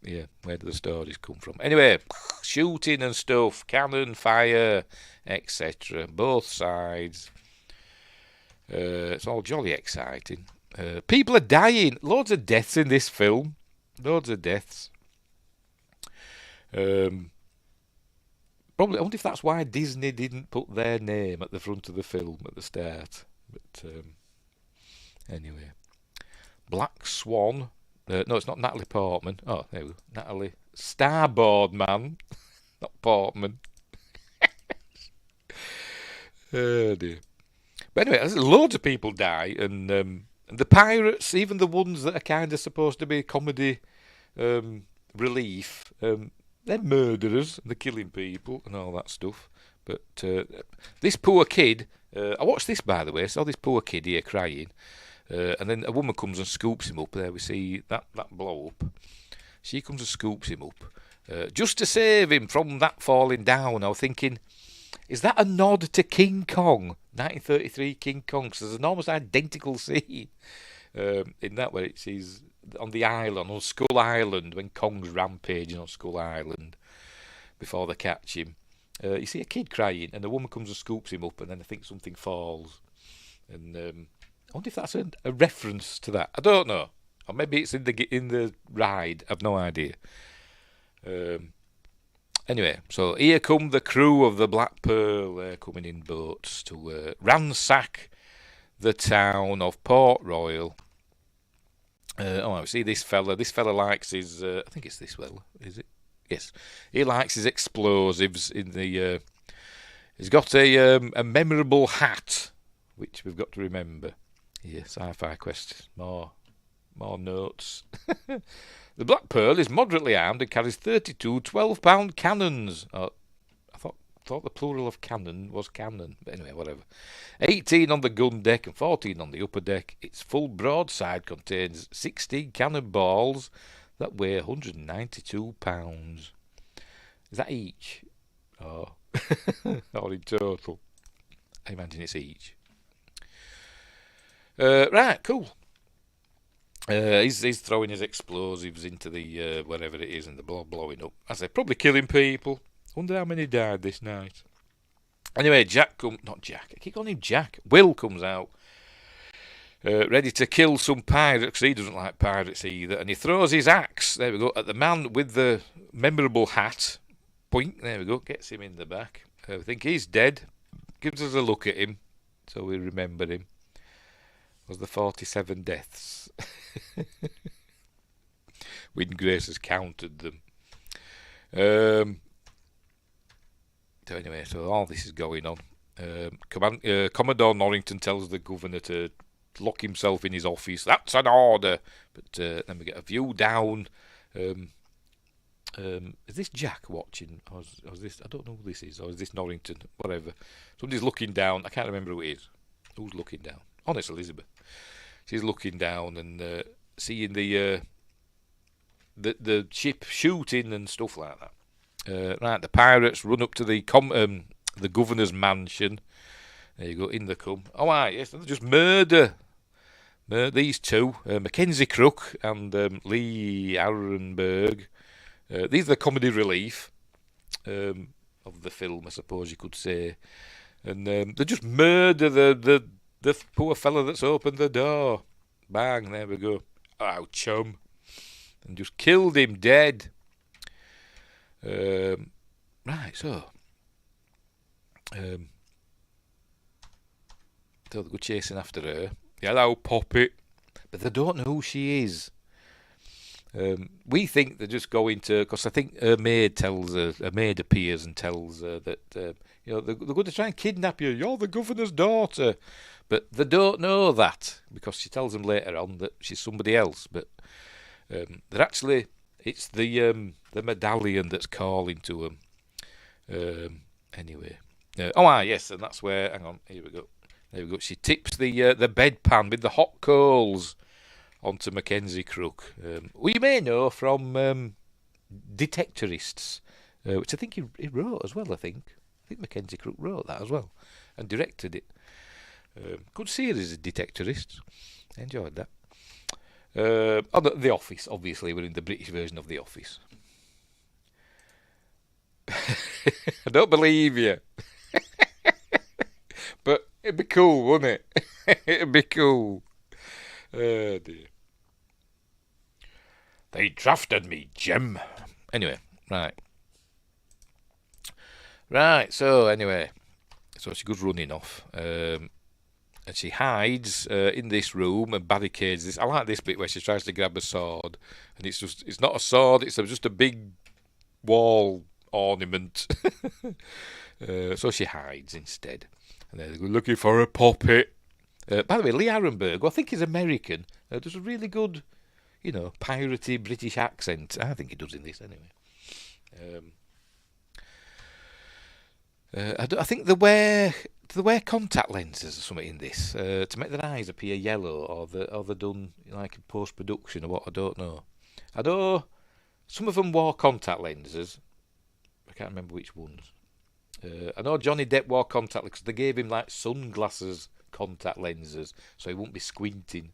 Speaker 1: Yeah, where do the stories come from? Anyway, shooting and stuff, cannon fire, etc. Both sides. It's all jolly exciting. People are dying. Loads of deaths in this film. Loads of deaths. Probably, I wonder if that's why Disney didn't put their name at the front of the film at the start. But anyway. Black Swan. No, it's not Natalie Portman. Oh, there we go. Natalie Starboard Man. Not Portman. Oh dear. But anyway, loads of people die, and the pirates, even the ones that are kind of supposed to be comedy relief, they're murderers, and they're killing people and all that stuff. But this poor kid, I watched this, by the way, I saw this poor kid here crying, and then a woman comes and scoops him up. There we see that blow up. She comes and scoops him up, just to save him from that falling down. I was thinking, is that a nod to King Kong, 1933 King Kong? Because there's an almost identical scene in that where she's on the island, on Skull Island, when Kong's rampaging on Skull Island before they catch him. You see a kid crying, and a woman comes and scoops him up, and then I think something falls. And I wonder if that's a reference to that. I don't know. Or maybe it's in the ride. I've no idea. Anyway, so here come the crew of the Black Pearl. They're coming in boats to ransack the town of Port Royal. I see this fella. This fella likes his. I think it's this fella. Is it? Yes. He likes his explosives in the. He's got a memorable hat, which we've got to remember. Here, Sci-Fi Quest. More notes. The Black Pearl is moderately armed and carries 32 12-pound cannons. I thought the plural of cannon was cannon. But anyway, whatever. 18 on the gun deck and 14 on the upper deck. Its full broadside contains 16 cannonballs that weigh 192 pounds. Is that each? Oh. Or in total? I imagine it's each. Right, cool. He's throwing his explosives into the wherever it is, and the blowing up. I say probably killing people. Wonder how many died this night. Anyway, not Jack. I keep calling him Jack. Will comes out, ready to kill some pirates, because he doesn't like pirates either, and he throws his axe. There we go, at the man with the memorable hat. Boink. There we go. Gets him in the back. I think he's dead. Gives us a look at him, so we remember him. Was the 47 deaths. When Grace has counted them. So anyway, so all this is going on. Commodore Norrington tells the governor to lock himself in his office. That's an order. But then we get a view down. Is this Jack watching? Or is this? I don't know who this is. Or is this Norrington? Whatever. Somebody's looking down. I can't remember who it is. Who's looking down? Oh, it's Elizabeth. She's looking down and seeing the ship shooting and stuff like that. Right, the pirates run up to the governor's mansion. There you go, in the come. Oh, right, yes, they just murder these two, Mackenzie Crook and Lee Arenberg. These are the comedy relief of the film, I suppose you could say. And they just murder the poor fella that's opened the door. Bang, there we go. Oh, chum. And just killed him dead. Right, so. So they go chasing after her. Hello, Poppet. But they don't know who she is. We think they're just going to, because I think her maid appears and tells her that they're going to try and kidnap you. You're the governor's daughter, but they don't know that because she tells them later on that she's somebody else. But they're actually, it's the medallion that's calling to them. Anyway, yes, and that's where. Hang on, here we go. There we go. She tips the bedpan with the hot coals onto Mackenzie Crook, who you may know from Detectorists, which I think he wrote as well. I think Mackenzie Crook wrote that as well and directed it. Good series of Detectorists. Enjoyed that. The Office, obviously, we're in the British version of The Office. I don't believe you. But it'd be cool, wouldn't it? It'd be cool. Oh dear. They drafted me, Jim. Anyway, right. So she goes running off, and she hides in this room and barricades this. I like this bit where she tries to grab a sword, and it's not a sword. It's just a big wall ornament. So she hides instead, and they're looking for a puppet. By the way, Lee Arenberg, who I think is American, does a really good, piratey British accent. I think he does in this anyway. I think they wear contact lenses or something in this to make their eyes appear yellow, or they're done like in post production or what. I don't know. I know some of them wore contact lenses. I can't remember which ones. I know Johnny Depp wore contact lenses because they gave him like sunglasses contact lenses so he won't be squinting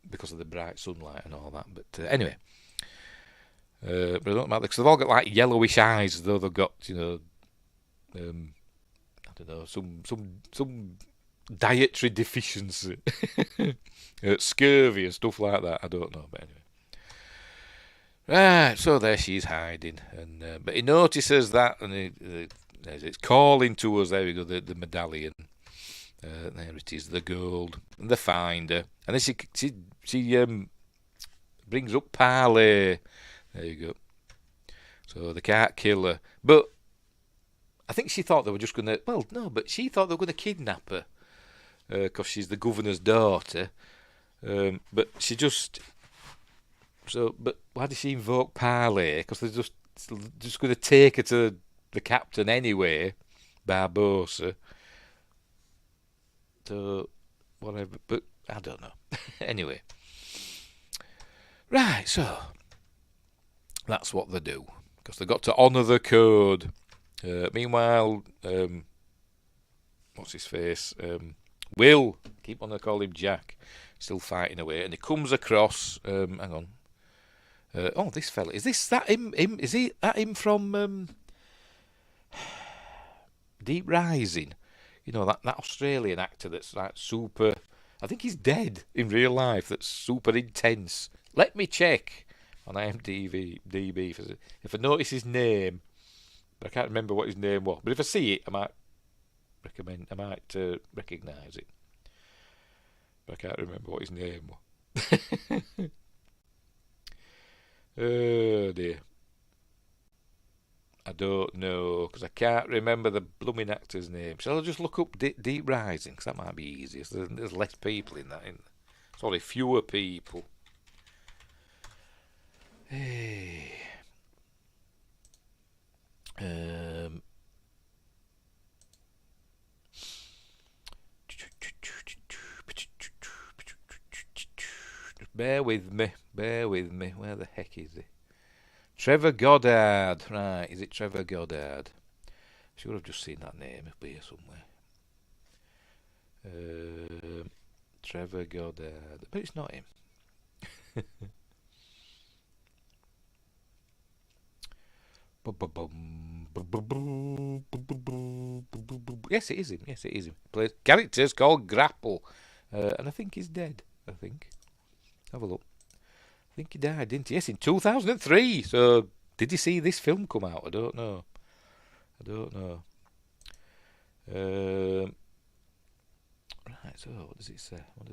Speaker 1: because of the bright sunlight and all that. But anyway, but I don't matter because they've all got like yellowish eyes as though they've got I don't know, some dietary deficiency, scurvy and stuff like that. I don't know, but anyway. Right, so there she's hiding, and but he notices that, and it's calling to us. There we go, the medallion. There it is, the gold, and they find her, and then she brings up parley. There you go. So they can't kill her, but I think she thought they were just going to. Well, no, but she thought they were going to kidnap her because she's the governor's daughter. But she just. So, but why did she invoke parley? Because they're just going to take her to the captain anyway, Barbosa. So, whatever. But I don't know. Anyway, right. So that's what they do because they got to honour the code. Meanwhile, what's his face? Will, keep on to call him Jack. still fighting away, and he comes across. Hang on. This fella. Is this that him? Is he that him from Deep Rising? You know, that Australian actor that's like super. I think he's dead in real life. That's super intense. Let me check on IMDb if I notice his name. But I can't remember what his name was. But if I see it, I might recognise it. But I can't remember what his name was. Oh dear. I don't know, because I can't remember the blooming actor's name. Shall I just look up Deep Rising? Because that might be easier. There's less people in that. Sorry, fewer people. Hey. Bear with me. Where the heck is he? Trevor Goddard. Right, is it Trevor Goddard? Sure, I've just seen that name up here somewhere. Trevor Goddard. But it's not him. Yes, it is him. Plays characters called Grapple. And I think he's dead. Have a look. I think he died, didn't he? Yes, in 2003. So, did you see this film come out? I don't know. Right, so what does it say? What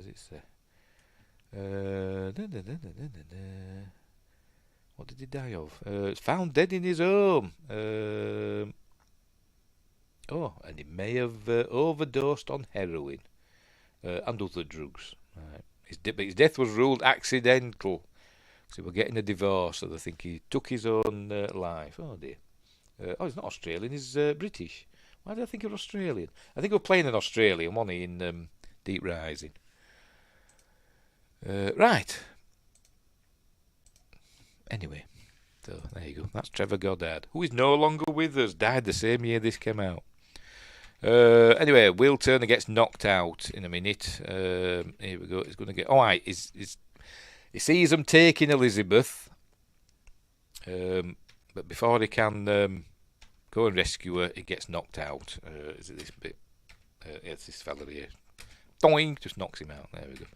Speaker 1: did he die of? It's found dead in his home. And he may have overdosed on heroin and other drugs. Right. His death was ruled accidental. So we're getting a divorce, so they think he took his own life. Oh dear. He's not Australian, he's British. Why did I think he was Australian? I think we're playing an Australian, wasn't he, in Deep Rising. Right. Anyway, so there you go. That's Trevor Goddard, who is no longer with us. Died the same year this came out. Anyway, Will Turner gets knocked out in a minute. Here we go. He's going to get... he sees them taking Elizabeth. But before he can go and rescue her, he gets knocked out. Is it this bit? It's this fella here. Doing! Just knocks him out. There we go.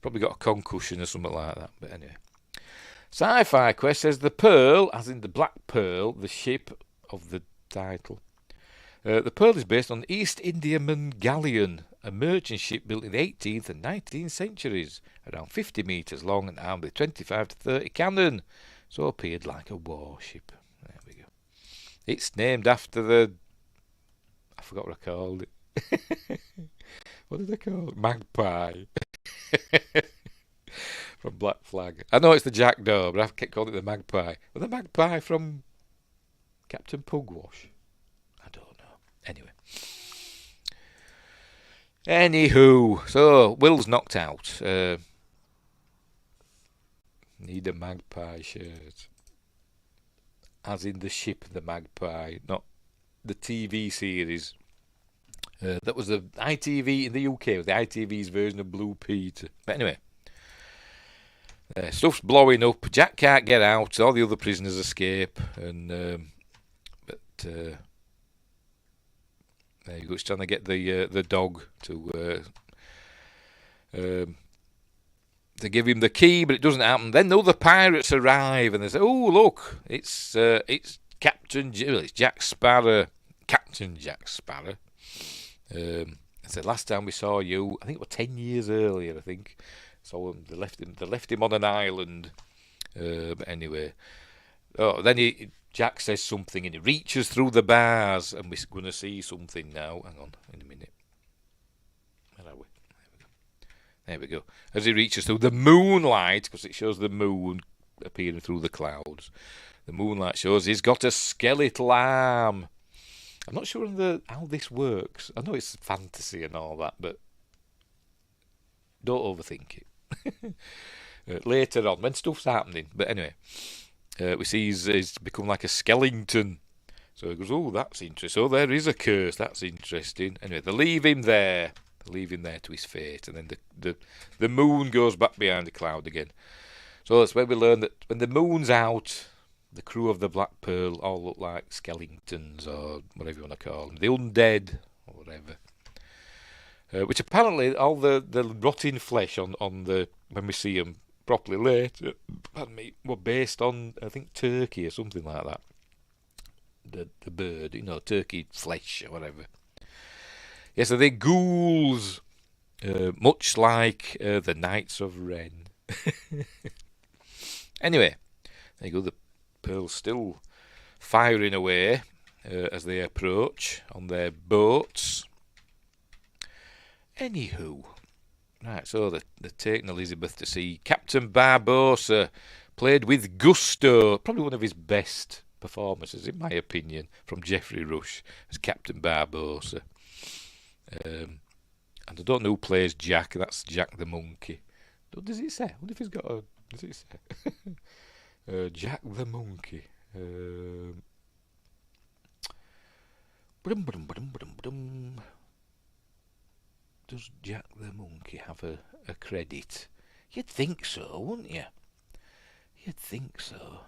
Speaker 1: Probably got a concussion or something like that. But anyway. Sci-Fi Quest says the Pearl, as in the Black Pearl, the ship of the title. The Pearl is based on the East Indiaman Galleon, a merchant ship built in the 18th and 19th centuries, around 50 metres long and armed with 25 to 30 cannon, so appeared like a warship. There we go. It's named after the... I forgot what I called it. What did I call it? Magpie. From Black Flag. I know it's the Jackdaw, but I kept calling it the Magpie. Well, the Magpie from Captain Pugwash. I don't know. Anywho, so Will's knocked out. Need a Magpie shirt. As in the ship, the Magpie, not the TV series. That was the ITV in the UK, the ITV's version of Blue Peter. But anyway, stuff's blowing up. Jack can't get out. All the other prisoners escape, and there you go. He's trying to get the dog to give him the key, but it doesn't happen. Then the other pirates arrive, and they say, "Oh, look, it's it's Jack Sparrow, Captain Jack Sparrow." I said last time we saw you, I think it was 10 years earlier. I think so. They left him on an island. But anyway, then Jack says something, and he reaches through the bars, and we're going to see something now. Hang on, in a minute. Where are we? There we go. As he reaches through the moonlight, because it shows the moon appearing through the clouds. The moonlight shows he's got a skeletal arm. I'm not sure how this works. I know it's fantasy and all that, but don't overthink it. Later on, when stuff's happening. But anyway, we see he's become like a skeleton. So he goes, "Oh, that's interesting. Oh, there is a curse. That's interesting." Anyway, they leave him there. leave him there to his fate. And then the moon goes back behind the cloud again. So that's where we learn that when the moon's out, the crew of the Black Pearl all look like skeletons, or whatever you want to call them, the undead, or whatever. Which apparently all the rotting flesh on the when we see them properly later, were based on, I think, turkey or something like that. The bird, turkey flesh or whatever. Yeah, so they're ghouls, much like the Knights of Ren. Anyway, there you go. The Pearl's still firing away as they approach on their boats. Anywho, right, so they're taking Elizabeth to see Captain Barbossa, played with gusto. Probably one of his best performances, in my opinion, from Geoffrey Rush as Captain Barbossa. And I don't know who plays Jack. That's Jack the Monkey. Does it say? I wonder if he's got a... Does it say? Jack the Monkey. Does Jack the Monkey have a credit? You'd think so, wouldn't you? You'd think so.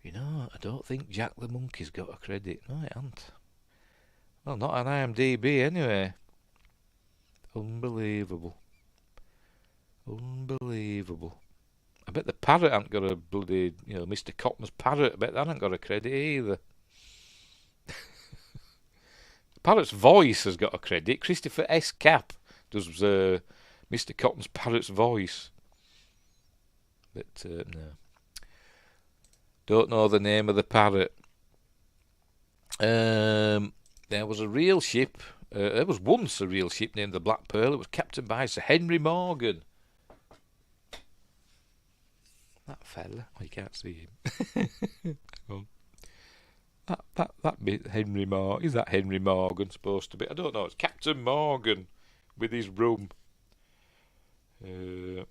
Speaker 1: I don't think Jack the Monkey's got a credit. No, it hasn't. Well, not on IMDb anyway. Unbelievable. I bet the parrot hasn't got a bloody, Mr. Cotton's parrot. I bet that hasn't got a credit either. The parrot's voice has got a credit. Christopher S. Cap does Mr. Cotton's parrot's voice. But, no. Don't know the name of the parrot. There was a real ship. There was once a real ship named the Black Pearl. It was captained by Sir Henry Morgan. That fella. Oh, you can't see him. that bit Henry Morgan. Is that Henry Morgan supposed to be? I don't know. It's Captain Morgan with his rum. What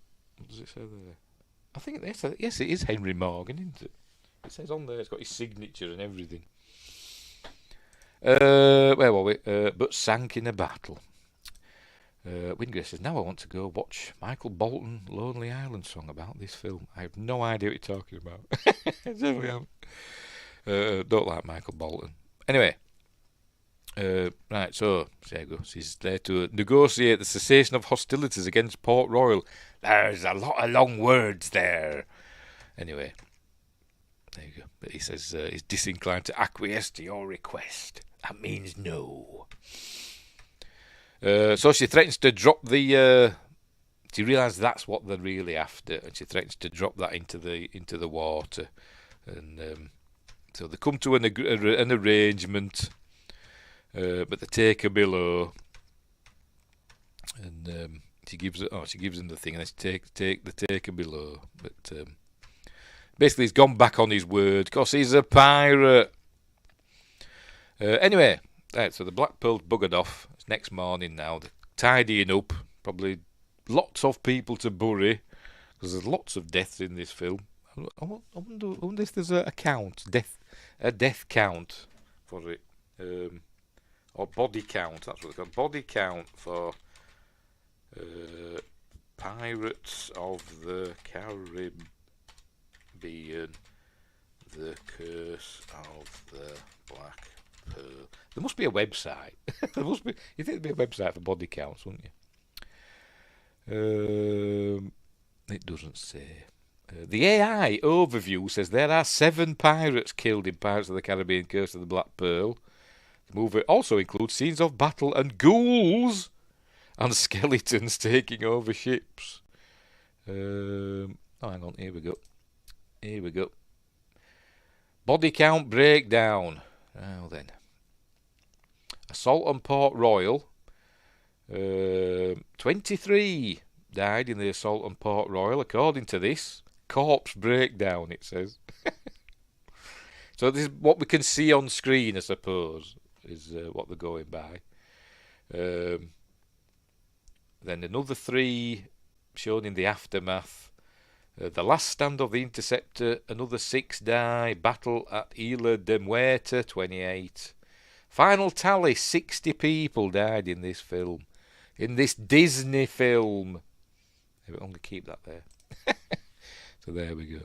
Speaker 1: does it say there? I think yes, it is Henry Morgan, isn't it? It says on there. It's got his signature and everything. Where were we? But sank in a battle. Wingray says, now I want to go watch Michael Bolton Lonely Island song about this film. I have no idea what you're talking about. Don't like Michael Bolton. Anyway, right, so there you go. She's there to negotiate the cessation of hostilities against Port Royal. There's a lot of long words there. Anyway, there you go. But he says he's disinclined to acquiesce to your request. That means no. So she threatens to drop the. She realises that's what they're really after, and she threatens to drop that into the water. And so they come to an arrangement, but they take her below, and she gives him the thing, and they take her below. But basically, he's gone back on his word because he's a pirate. Anyway, right, so the Black Pearl's buggered off. It's next morning now. They're tidying up. Probably lots of people to bury because there's lots of deaths in this film. I wonder if there's a death count for it, or body count. That's what it's called. Body count for Pirates of the Caribbean. The Curse of the Black Pearl. There must be a website. There must be. You think there'd be a website for body counts, wouldn't you? It doesn't say. The AI overview says there are 7 pirates killed in Pirates of the Caribbean: Curse of the Black Pearl. The movie also includes scenes of battle and ghouls and skeletons taking over ships. Oh, hang on. Here we go. Body count breakdown. Now then. Assault on Port Royal. 23 died in the assault on Port Royal, according to this. Corpse breakdown, it says. So this is what we can see on screen, I suppose, is what they're going by. Then another 3 shown in the aftermath. The Last Stand of the Interceptor, another 6 die. Battle at Isla de Muerta, 28. Final tally, 60 people died in this film. In this Disney film. I'm going to keep that there. So there we go.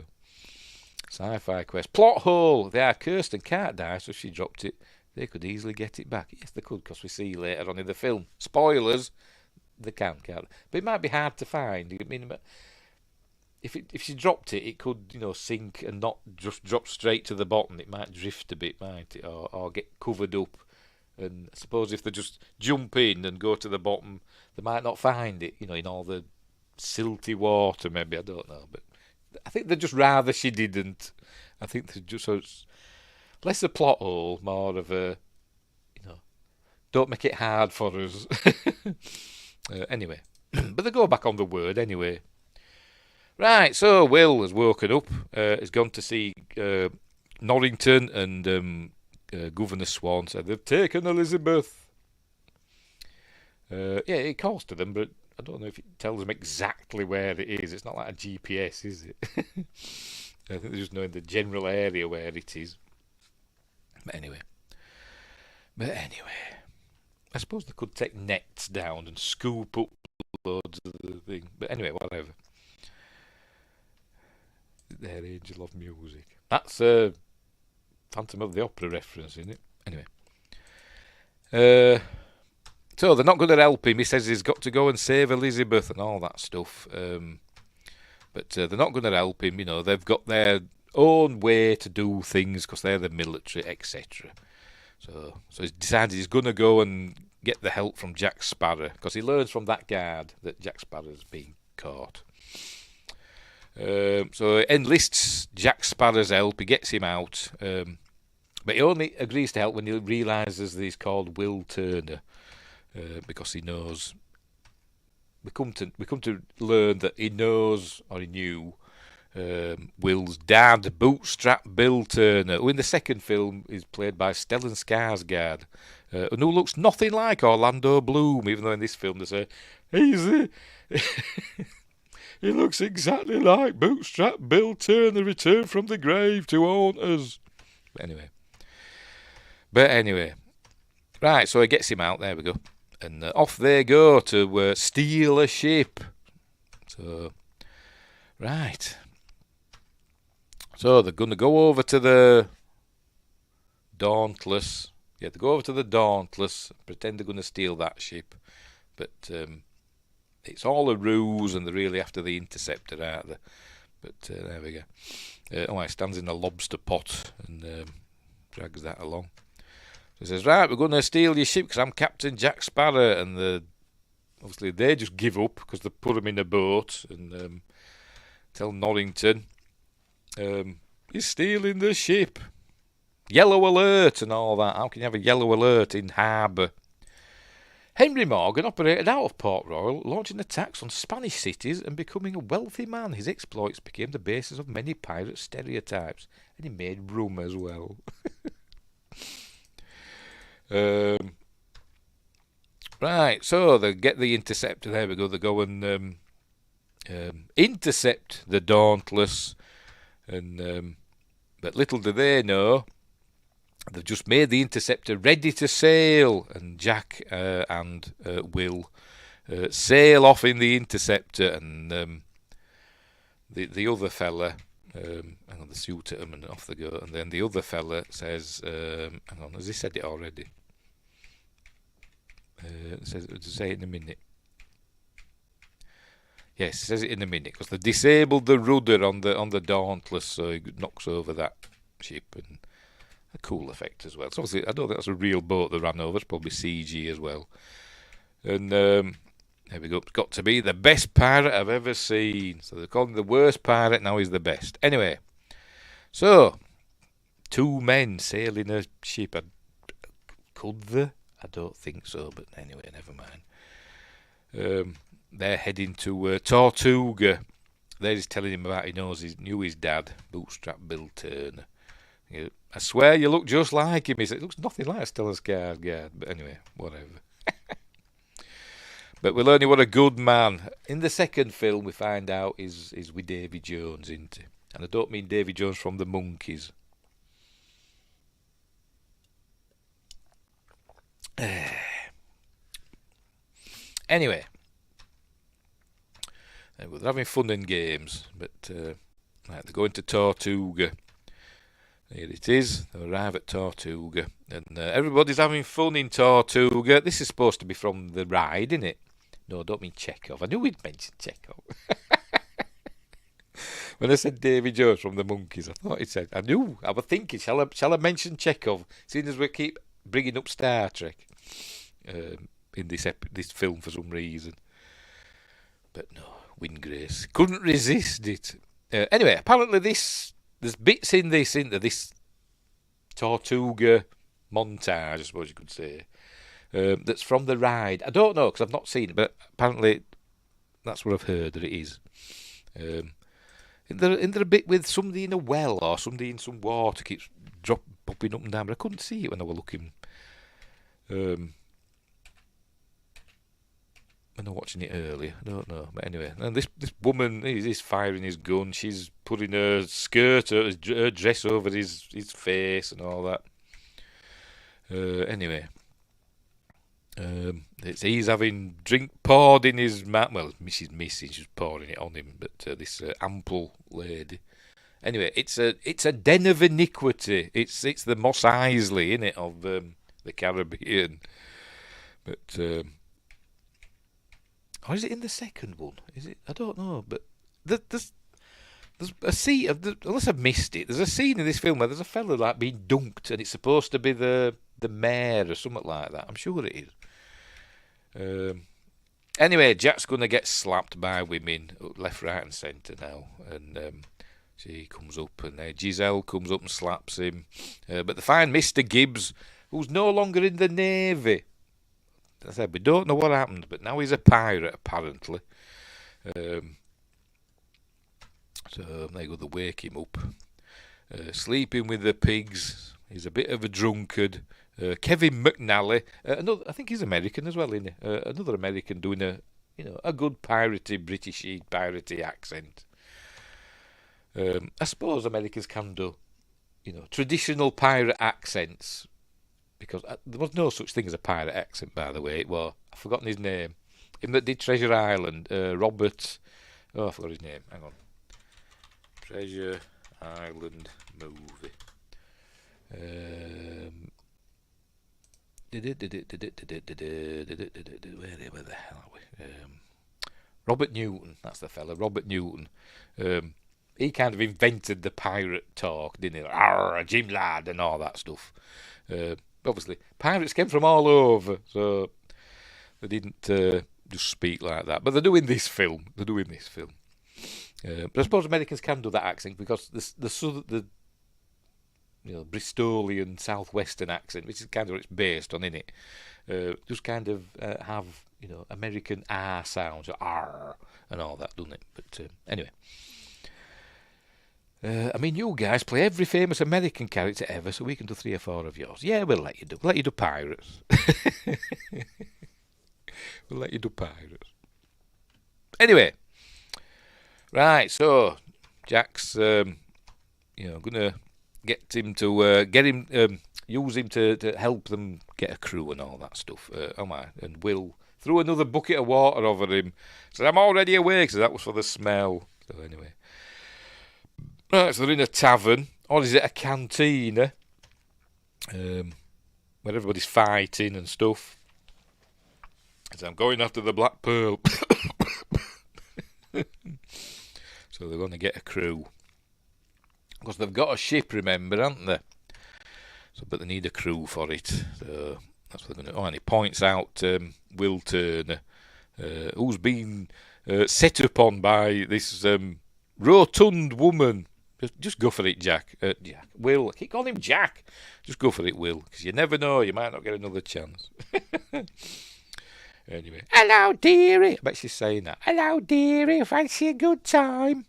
Speaker 1: Sci-fi quest. Plot hole. They are cursed and can't die, so if she dropped it, they could easily get it back. Yes, they could, because we see later on in the film. Spoilers. They can't. But it might be hard to find. I mean, if she dropped it, it could, sink and not just drop straight to the bottom. It might drift a bit, might it, or get covered up. And I suppose if they just jump in and go to the bottom, they might not find it. In all the silty water, maybe, I don't know, but I think they'd just rather she didn't. I think they just, so it's less a plot hole, more of a, don't make it hard for us. Anyway, but they go back on the word anyway. Right, so Will has woken up, has gone to see Norrington, and Governor Swan said they've taken Elizabeth. Yeah, it calls to them, but I don't know if it tells them exactly where it is. It's not like a GPS, is it? I think they just know in the general area where it is. But anyway, I suppose they could take nets down and scoop up loads of the thing. But anyway, whatever. Their Angel of Music. That's a Phantom of the Opera reference, isn't it? Anyway. So they're not going to help him. He says he's got to go and save Elizabeth and all that stuff. But they're not going to help him. They've got their own way to do things because they're the military, etc. So he's decided he's going to go and get the help from Jack Sparrow because he learns from that guard that Jack Sparrow's been caught. So he enlists Jack Sparrow's help. He gets him out. But he only agrees to help when he realises that he's called Will Turner. Because he knows, we come to learn that he knows, or he knew, Will's dad, Bootstrap Bill Turner, who in the second film is played by Stellan Skarsgård, and who looks nothing like Orlando Bloom, even though in this film they say he looks exactly like Bootstrap Bill Turner returned from the grave to haunt us. But anyway, right, so he gets him out, there we go. And off they go to steal a ship. So, right. So they're going to go over to the Dauntless. Yeah, they go over to the Dauntless, pretend they're going to steal that ship. But it's all a ruse, and they're really after the Interceptor, aren't they? But there we go. He stands in a lobster pot and drags that along. He says, right, we're going to steal your ship because I'm Captain Jack Sparrow. And obviously they just give up because they put him in a boat and tell Norrington, he's stealing the ship. Yellow alert and all that. How can you have a yellow alert in harbour? Henry Morgan operated out of Port Royal, launching attacks on Spanish cities and becoming a wealthy man. His exploits became the basis of many pirate stereotypes. And he made rum as well. Right, so they get the Interceptor. There we go. They go and intercept the Dauntless, and but little do they know, they've just made the Interceptor ready to sail, and Jack and Will sail off in the Interceptor, and the other fella. Hang on, they shoot at him and off they go, and then the other fella says, hang on, has he said it already? Says say it in a minute. Yes, it says it in a minute because they disabled the rudder on the Dauntless, so he knocks over that ship, and a cool effect as well. So obviously, I don't think that's a real boat that ran over. It's probably CG as well. And there we go. It's got to be the best pirate I've ever seen. So they're calling him the worst pirate. Now he's the best. Anyway, so two men sailing a ship. Could they? I don't think so, but anyway, never mind. They're heading to Tortuga. They're just telling him about he knew his dad, Bootstrap Bill Turner. I swear you look just like him. He said, it looks nothing like Stellan Skarsgård, but anyway, whatever. But we learn he was a good man. In the second film, we find out is with Davy Jones, isn't he? And I don't mean Davy Jones from the Monkees. Anyway, they're having fun in games, but right, they're going to Tortuga. Here it is. They arrive at Tortuga, and everybody's having fun in Tortuga. This is supposed to be from the ride, isn't it? No, I don't mean Chekhov. I knew we'd mentioned Chekhov. When I said Davy Jones from the Monkeys, I thought it said. I knew. I was thinking, shall I mention Chekhov? Seeing as we keep bringing up Star Trek in this film for some reason. But no, Wingrace couldn't resist it. Anyway, apparently there's bits in this, into this Tortuga montage, I suppose you could say, that's from the ride. I don't know, because I've not seen it, but apparently that's what I've heard that it is. Isn't there a bit with somebody in a well or somebody in some water keeps popping up and down, but I couldn't see it when I was looking. When I was watching it earlier, I don't know. But anyway, and this woman is firing his gun. She's putting her skirt, her dress over his face and all that. Anyway, he's having drink poured in his mouth. Well, Mrs. Missy, she's pouring it on him, but this ample lady. Anyway, it's a den of iniquity. It's the Mos Eisley, innit, of the Caribbean. But or is it in the second one? Is it? I don't know. But there's a scene. Unless I've missed it, there's a scene in this film where there's a fella like being dunked, and it's supposed to be the mayor or something like that. I'm sure it is. Anyway, Jack's going to get slapped by women left, right, and centre now, and she comes up, and Giselle comes up and slaps him. But they find Mr. Gibbs, who's no longer in the Navy. I said, we don't know what happened, but now he's a pirate, apparently. So they go to wake him up. Sleeping with the pigs. He's a bit of a drunkard. Kevin McNally, I think he's American as well, isn't he? Another American doing a good piratey, Britishy piratey accent. I suppose Americans can do, traditional pirate accents. Because there was no such thing as a pirate accent, by the way. Well, I've forgotten his name. Him that did Treasure Island, Robert. Oh, I forgot his name. Hang on. Treasure Island movie. Where the hell are we? Robert Newton. That's the fella. Robert Newton. He kind of invented the pirate talk, didn't he? Arr, Jim lad, and all that stuff. Obviously, pirates came from all over, so they didn't just speak like that. But they're doing this film. But I suppose Americans can do that accent because the Bristolian southwestern accent, which is kind of what it's based on, isn't it? Just kind of have American R sounds, R and all that, doesn't it? But anyway. I mean, you guys play every famous American character ever, so we can do 3 or 4 of yours. Yeah, we'll let you do. Let you do pirates. We'll let you do pirates. Anyway, right. So Jack's, going to get him to use him to help them get a crew and all that stuff. And Will threw another bucket of water over him. Said, "I'm already awake." So that was for the smell. So anyway. Right, so they're in a tavern, or is it a cantina, where everybody's fighting and stuff. So I'm going after the Black Pearl. So they're going to get a crew. Because they've got a ship, remember, haven't they? So, but they need a crew for it. So that's what they're going to do. Oh, and he points out Will Turner, who's been set upon by this rotund woman. Just go for it, Jack. Jack. Will. I keep calling him Jack. Just go for it, Will. Because you never know. You might not get another chance. Anyway. Hello, dearie. I bet she's saying that. Hello, dearie. Fancy a good time?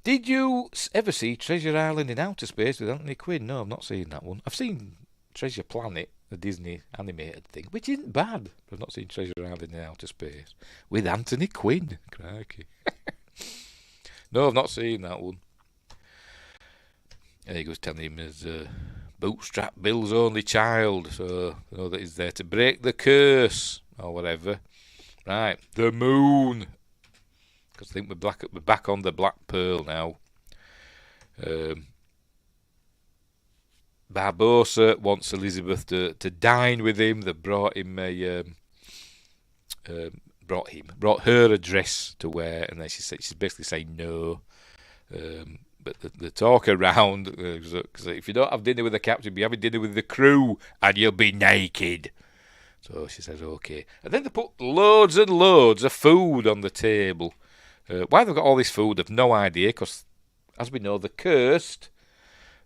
Speaker 1: Did you ever see Treasure Island in Outer Space with Anthony Quinn? No, I've not seen that one. I've seen Treasure Planet, the Disney animated thing, which isn't bad. But I've not seen Treasure Island in Outer Space with Anthony Quinn. Crikey. No, I've not seen that one. And he goes telling him his bootstrap Bill's only child, so that he's there to break the curse. or whatever. Right, the moon. Because I think we're back on the Black Pearl now. Barbossa wants Elizabeth to dine with him. They brought him brought her a dress to wear, and then she's basically saying no. But the talk around, because if you don't have dinner with the captain, you'll be having dinner with the crew, and you'll be naked. So she says okay, and then they put loads and loads of food on the table. Why they've got all this food, I've no idea, because as we know, they're cursed.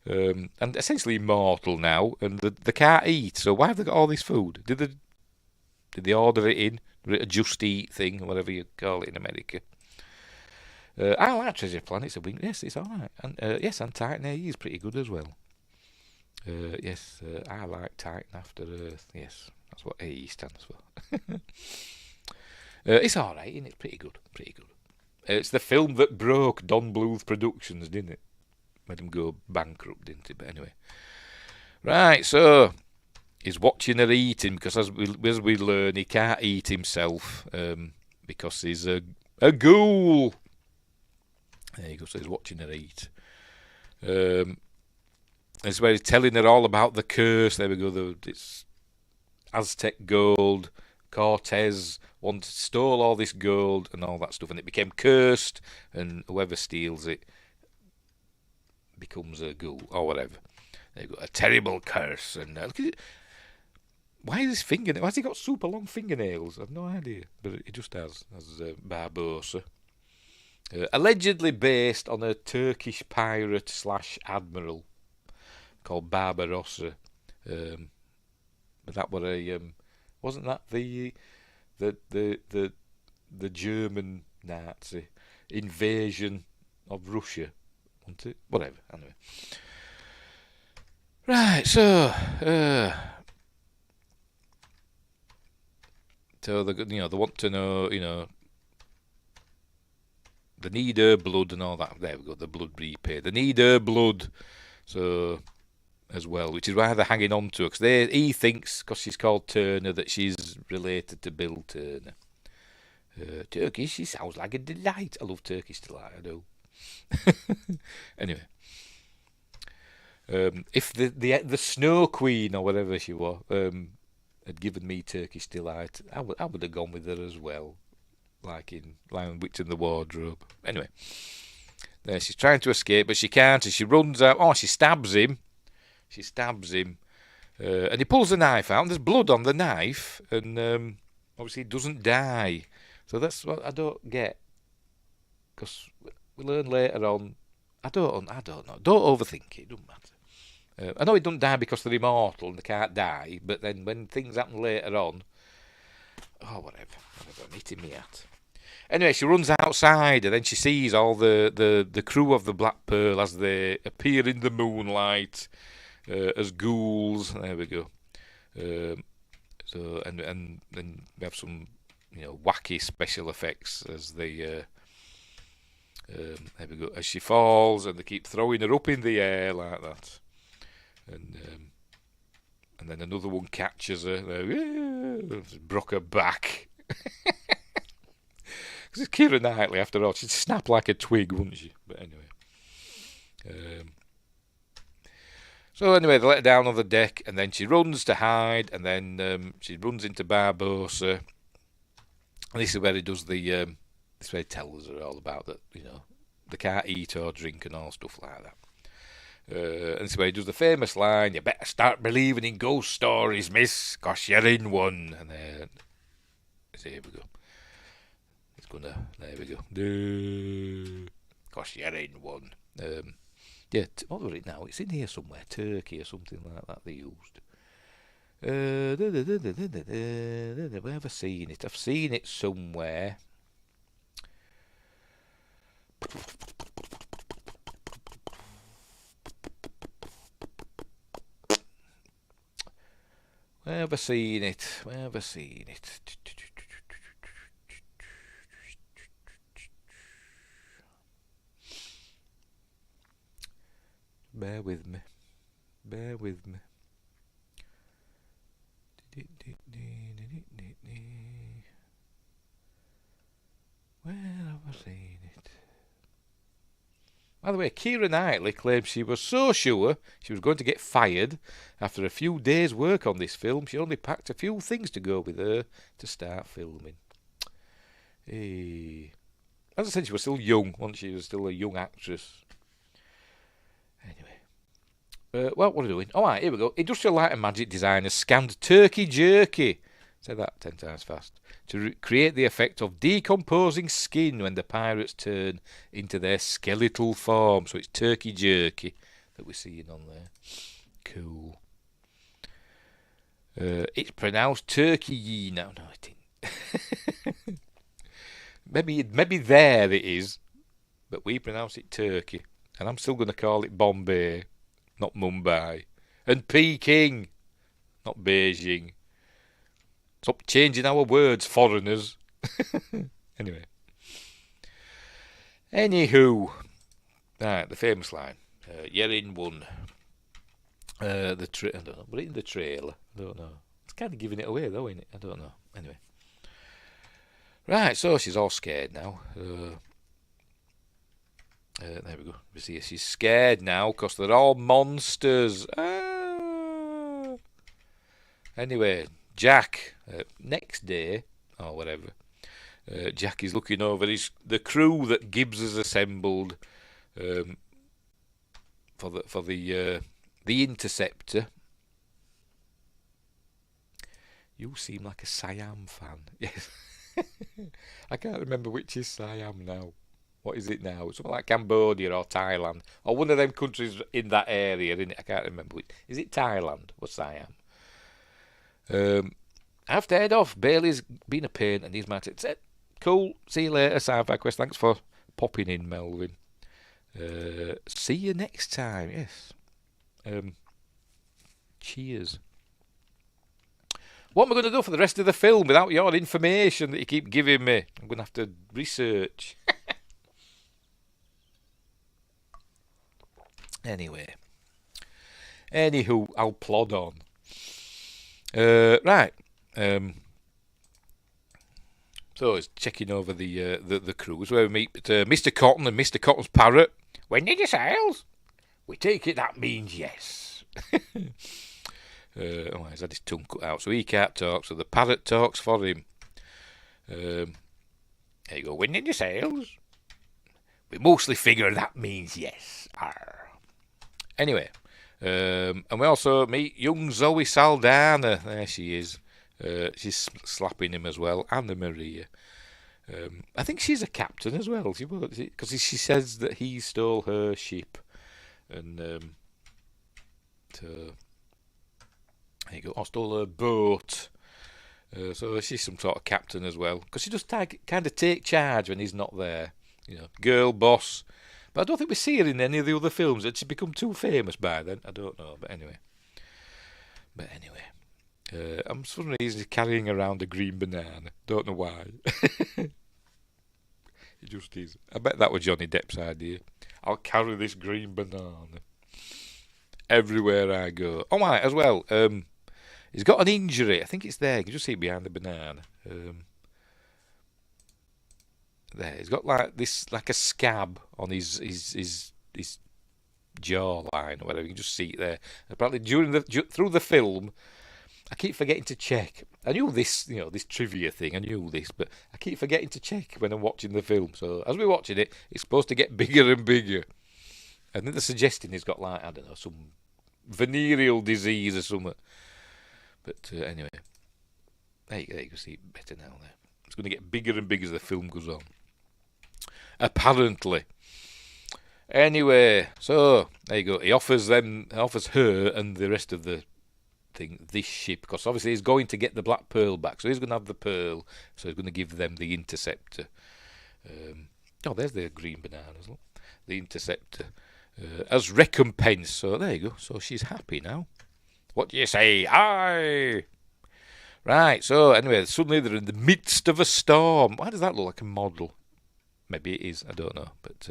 Speaker 1: And essentially immortal now, and they can't eat. So why have they got all this food? Did they order it in? A just eat thing, whatever you call it in America. I like Treasure Planet's a wing. Yes, it's all right. And yes, and Titan AE is pretty good as well. Yes, I like Titan After Earth. Yes, that's what AE stands for. It's all right, isn't it? Pretty good. Pretty good. It's the film that broke Don Bluth Productions, didn't it? Made him go bankrupt, didn't it? But anyway. Right, so he's watching her eating, because as we learn, he can't eat himself because he's a ghoul. There you go, so he's watching her eat. It's where he's telling her all about the curse. There we go, it's Aztec gold. Cortez stole all this gold and all that stuff, and it became cursed, and whoever steals it becomes a ghoul or whatever. They've got a terrible curse, and why is his fingernail? Why has he got super long fingernails? I've no idea, but he just has Barbossa. Allegedly based on a Turkish pirate / admiral called Barbarossa, but that were wasn't that the German Nazi invasion of Russia? Wasn't it? Whatever. Anyway, right. So they want to know, they need her blood and all that. There we go, the blood repay. They need her blood, so as well, which is why they're hanging on to her. Because he thinks, because she's called Turner, that she's related to Bill Turner. Turkish, she sounds like a delight. I love Turkish delight, I do. Anyway, if the Snow Queen or whatever she was had given me Turkish delight, I would have gone with her as well, like in Lion, Witch and the Wardrobe. Anyway, there she's trying to escape, but she can't, and she runs out. Oh, she stabs him. And he pulls the knife out, and there's blood on the knife, and obviously he doesn't die. So that's what I don't get, because we learn later on. I don't know. Don't overthink it. It doesn't matter. I know he doesn't die because they're immortal and they can't die, but then when things happen later on, whatever, I'm hitting me at. Anyway, she runs outside, and then she sees all the crew of the Black Pearl as they appear in the moonlight as ghouls. There we go. So and then we have some wacky special effects as they. There we go. As she falls, and they keep throwing her up in the air like that, and then another one catches her. Broke her back. Because it's Keira Knightley, after all. She'd snap like a twig, wouldn't she? But anyway. So anyway, they let her down on the deck, and then she runs to hide, and then she runs into Barbossa. And this is where he does this is where he tells her all about that, they can't eat or drink and all stuff like that. And this is where he does the famous line, "You better start believing in ghost stories, miss, 'cause you're in one." And then, here we go. There we go. 'Cause you're in one. Yeah, what was it now? It's in here somewhere. Turkey or something like that they used. Where have I seen it? I've seen it somewhere. Where have I seen it? Bear with me. Whitney. Where have I seen it? By the way, Keira Knightley claims she was so sure she was going to get fired after a few days' work on this film, she only packed a few things to go with her to start filming. Hey. As I said, she was still young, wasn't she? She was still a young actress. Anyway. Well, what are we doing? Alright, here we go. Industrial Light and Magic designers scanned turkey jerky. Say that 10 times fast. To create the effect of decomposing skin when the pirates turn into their skeletal form. So it's turkey jerky that we're seeing on there. Cool. It's pronounced turkey. No, it isn't. maybe there it is, but we pronounce it turkey. And I'm still going to call it Bombay, not Mumbai. And Peking, not Beijing. Stop changing our words, foreigners. Anyway. Anywho. Right, the famous line. You're in one. I don't know. But in the trailer. I don't know. It's kind of giving it away though, isn't it? I don't know. Anyway. Right, so she's all scared now. There we go. We see she's scared now because they're all monsters. Ah. Anyway. Jack, next day, or whatever, Jack is looking over the crew that Gibbs has assembled for the Interceptor. You seem like a Siam fan. Yes. I can't remember which is Siam now. What is it now? It's something like Cambodia or Thailand. Or one of them countries in that area, isn't it? I can't remember which. Is it Thailand or Siam? I have to head off. Bailey's been a pain and he's mad. Said, cool. See you later, Sci-Fi Quest. Thanks for popping in, Melvin. See you next time. Yes. Cheers. What am I going to do for the rest of the film without your information that you keep giving me? I'm going to have to research. Anyway. Anywho, I'll plod on. Right. So it's checking over the cruise where we meet Mr. Cotton and Mr. Cotton's parrot. When did you sails? We take it that means yes. He's had his tongue cut out, so he can't talk, so the parrot talks for him. There you go. When did you sails? We mostly figure that means yes. Arr. Anyway. And we also meet young Zoe Saldana. There she is. She's slapping him as well. Anna Maria. I think she's a captain as well. Because she says that he stole her ship. And so there you go. I stole her boat. So she's some sort of captain as well. Because she does kind of take charge when he's not there. You know, girl boss. But I don't think we see her in any of the other films. Had she become too famous by then? I don't know. But anyway. I'm for some reason carrying around a green banana. Don't know why. It just is. I bet that was Johnny Depp's idea. I'll carry this green banana everywhere I go. Oh, right, as well. He's got an injury. I think it's there. You can just see it behind the banana. There, he's got like a scab on his jawline or whatever. You can just see it there. Apparently, through the film, I keep forgetting to check. I knew this, this trivia thing. I knew this, but I keep forgetting to check when I'm watching the film. So as we're watching it, it's supposed to get bigger and bigger. And then they're suggesting he's got some venereal disease or something. But anyway, there you can see it better now. There, it's going to get bigger and bigger as the film goes on. Apparently. Anyway, so there you go. He offers her and the rest of the thing this ship, because obviously he's going to get the Black Pearl back. So he's going to have the pearl. So he's going to give them the Interceptor. There's the green bananas. Look. The Interceptor as recompense. So there you go. So she's happy now. What do you say? Aye. Right. So anyway, suddenly they're in the midst of a storm. Why does that look like a model? Maybe it is. I don't know. But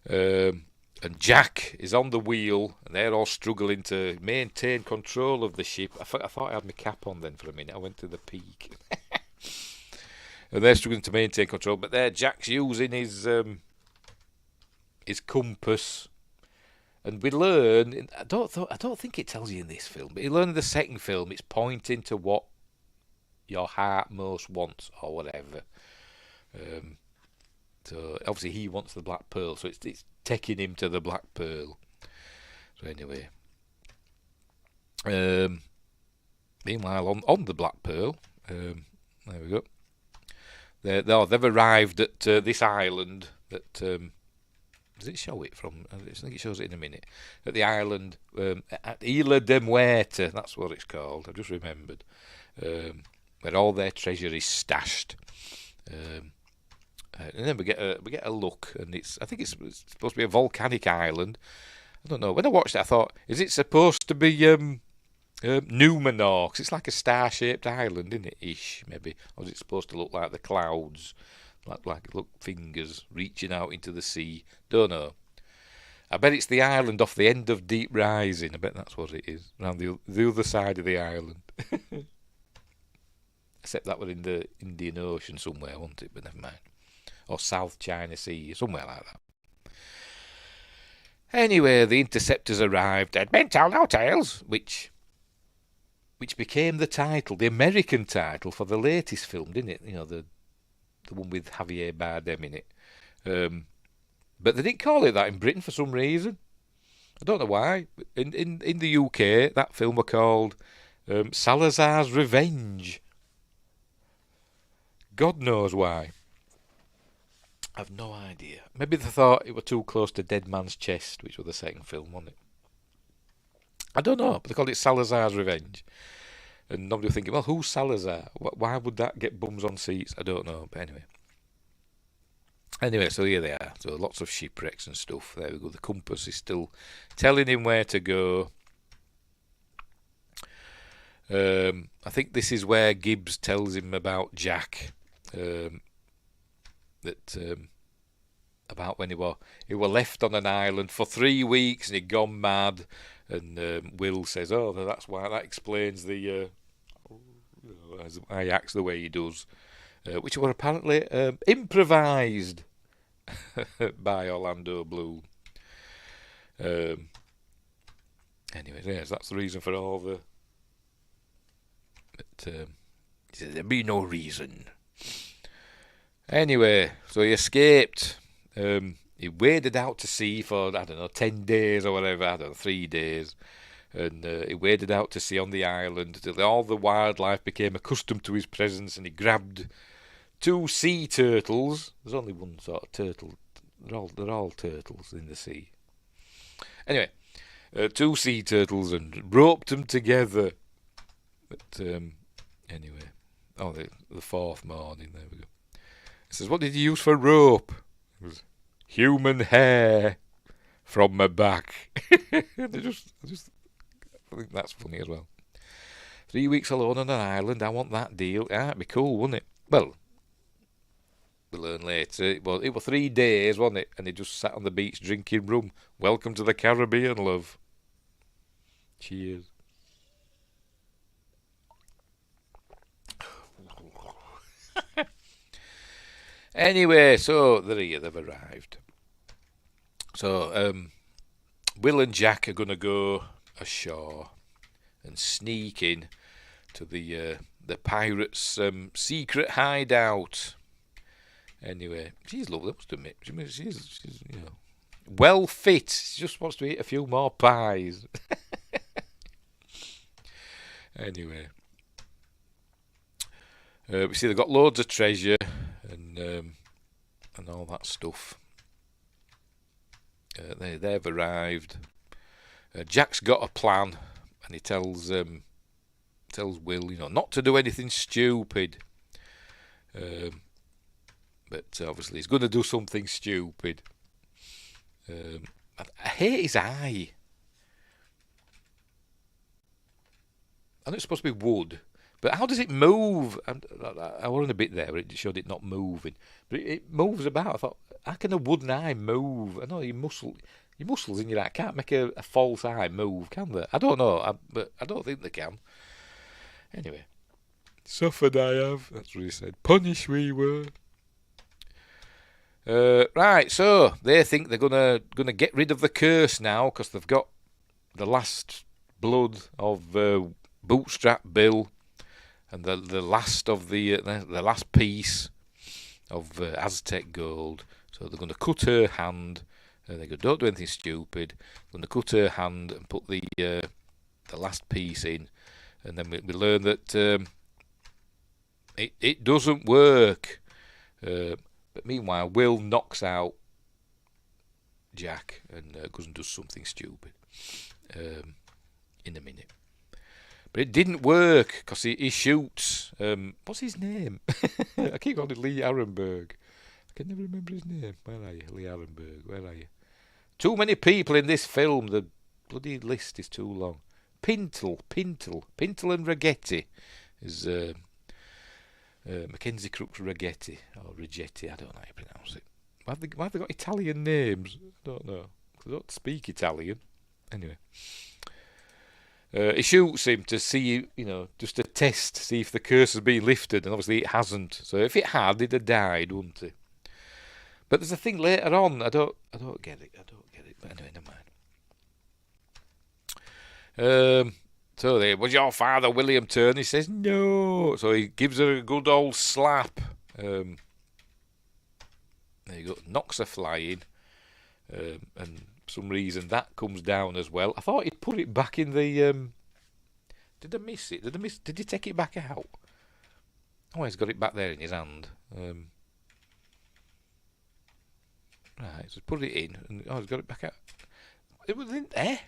Speaker 1: anyway. And Jack is on the wheel, and they're all struggling to maintain control of the ship. I thought I had my cap on then for a minute. I went to the peak. And they're struggling to maintain control, but there Jack's using his compass. And we learn, I don't think it tells you in this film, but you learn in the second film it's pointing to what your heart most wants, or whatever. So obviously he wants the Black Pearl, so it's taking him to the Black Pearl. So anyway, meanwhile on the Black Pearl, there we go. They've arrived at this island that does it show it from? I think it shows it in a minute. At the island at Isla de Muerte, that's what it's called. I just remembered, where all their treasure is stashed. And then we get a look, and I think it's supposed to be a volcanic island. I don't know. When I watched it, I thought, is it supposed to be Numenor? 'Cause it's like a star-shaped island, isn't it? Ish, maybe. Or is it supposed to look like the clouds, like fingers reaching out into the sea? Don't know. I bet it's the island off the end of Deep Rising. I bet that's what it is, around the other side of the island. Except that were in the Indian Ocean somewhere, wasn't it? But never mind. Or South China Sea, somewhere like that. Anyway, the interceptors arrived. Dead men tell no tales, which became the title, the American title for the latest film, didn't it? You know, the one with Javier Bardem in it. But they didn't call it that in Britain for some reason. I don't know why. In the UK, that film was called Salazar's Revenge. God knows why. I've no idea. Maybe they thought it were too close to Dead Man's Chest, which was the second film, wasn't it? I don't know, but they called it Salazar's Revenge. And nobody was thinking, well, who's Salazar? Why would that get bums on seats? I don't know, but anyway. Anyway, so here they are. So lots of shipwrecks and stuff. There we go. The compass is still telling him where to go. I think this is where Gibbs tells him about Jack. About when he were left on an island for 3 weeks and he'd gone mad, and Will says, "Oh, that's why, that explains the why he acts the way he does," which were apparently improvised by Orlando Bloom. Anyway, yes, that's the reason for all the. But he says there'd be no reason. Anyway, so he escaped. He waded out to sea for, I don't know, 10 days or whatever, I don't know, 3 days. And he waded out to sea on the island till all the wildlife became accustomed to his presence, and he grabbed 2 sea turtles. There's only one sort of turtle. They're all turtles in the sea. Anyway, 2 sea turtles and roped them together. But anyway, the 4th morning, there we go. He says, "What did you use for rope?" It was human hair from my back. I think that's funny as well. 3 weeks alone on an island, I want that deal. It'd be cool, wouldn't it? Well, we'll learn later. It was 3 days, wasn't it? And he just sat on the beach drinking rum. Welcome to the Caribbean, love. Cheers. Anyway, so they're here, they've arrived. So Will and Jack are going to go ashore and sneak in to the pirates' secret hideout. Anyway, she's lovely, I must admit. She's well fit. She just wants to eat a few more pies. Anyway, we see they've got loads of treasure and all that stuff. They've arrived. Jack's got a plan, and he tells Will, not to do anything stupid. But obviously he's going to do something stupid. I hate his eye. I know it's supposed to be wood, But how does it move? I wasn't a bit there where it showed it not moving. But it moves about. I thought, how can a wooden eye move? I know your muscles in your eye can't make a false eye move, can they? I don't know, but I don't think they can. Anyway. Suffered I have. That's what he said. Punish we were. Right, so they think they're gonna get rid of the curse now because they've got the last blood of Bootstrap Bill and the last of the last piece of Aztec gold. So they're going to cut her hand. They go, don't do anything stupid. They're going to cut her hand and put the last piece in, and then we learn that it doesn't work. But meanwhile, Will knocks out Jack and goes and does something stupid in a minute. But it didn't work because he shoots. What's his name? I keep calling it Lee Arenberg. I can never remember his name. Where are you, Lee Arenberg? Where are you? Too many people in this film. The bloody list is too long. Pintle and Ragetti is Mackenzie Crooks Ragetti or Rigetti. I don't know how you pronounce it. Why have they got Italian names? I don't know. They don't speak Italian. Anyway. He shoots him to see, just to test, see if the curse has been lifted, and obviously it hasn't. So if it had, he'd have died, wouldn't he? But there's a thing later on. I don't get it. But anyway, never mind. So there was your father, William Turner. He says no. So he gives her a good old slap. There you go. Knocks her flying, and. Some reason that comes down as well. I thought he'd put it back in the. Did I miss it? Did he take it back out? Oh, he's got it back there in his hand. Right, so put it in, and he's got it back out. It was in there.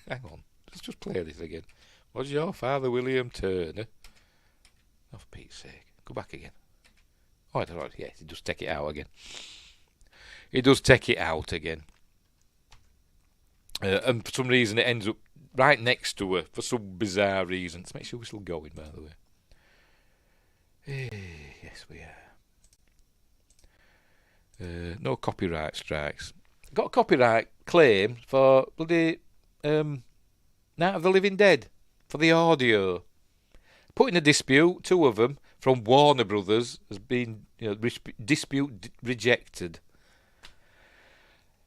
Speaker 1: Hang on, let's just play this again. Was your father William Turner? Oh, for Pete's sake, go back again. Oh, I don't know. Yes, he does take it out again. He does take it out again. And for some reason it ends up right next to her for some bizarre reason. Let's make sure we're still going, by the way. Yes, we are. No copyright strikes. Got a copyright claim for bloody Night of the Living Dead for the audio. Put in a dispute. 2 of them from Warner Brothers has been dispute rejected.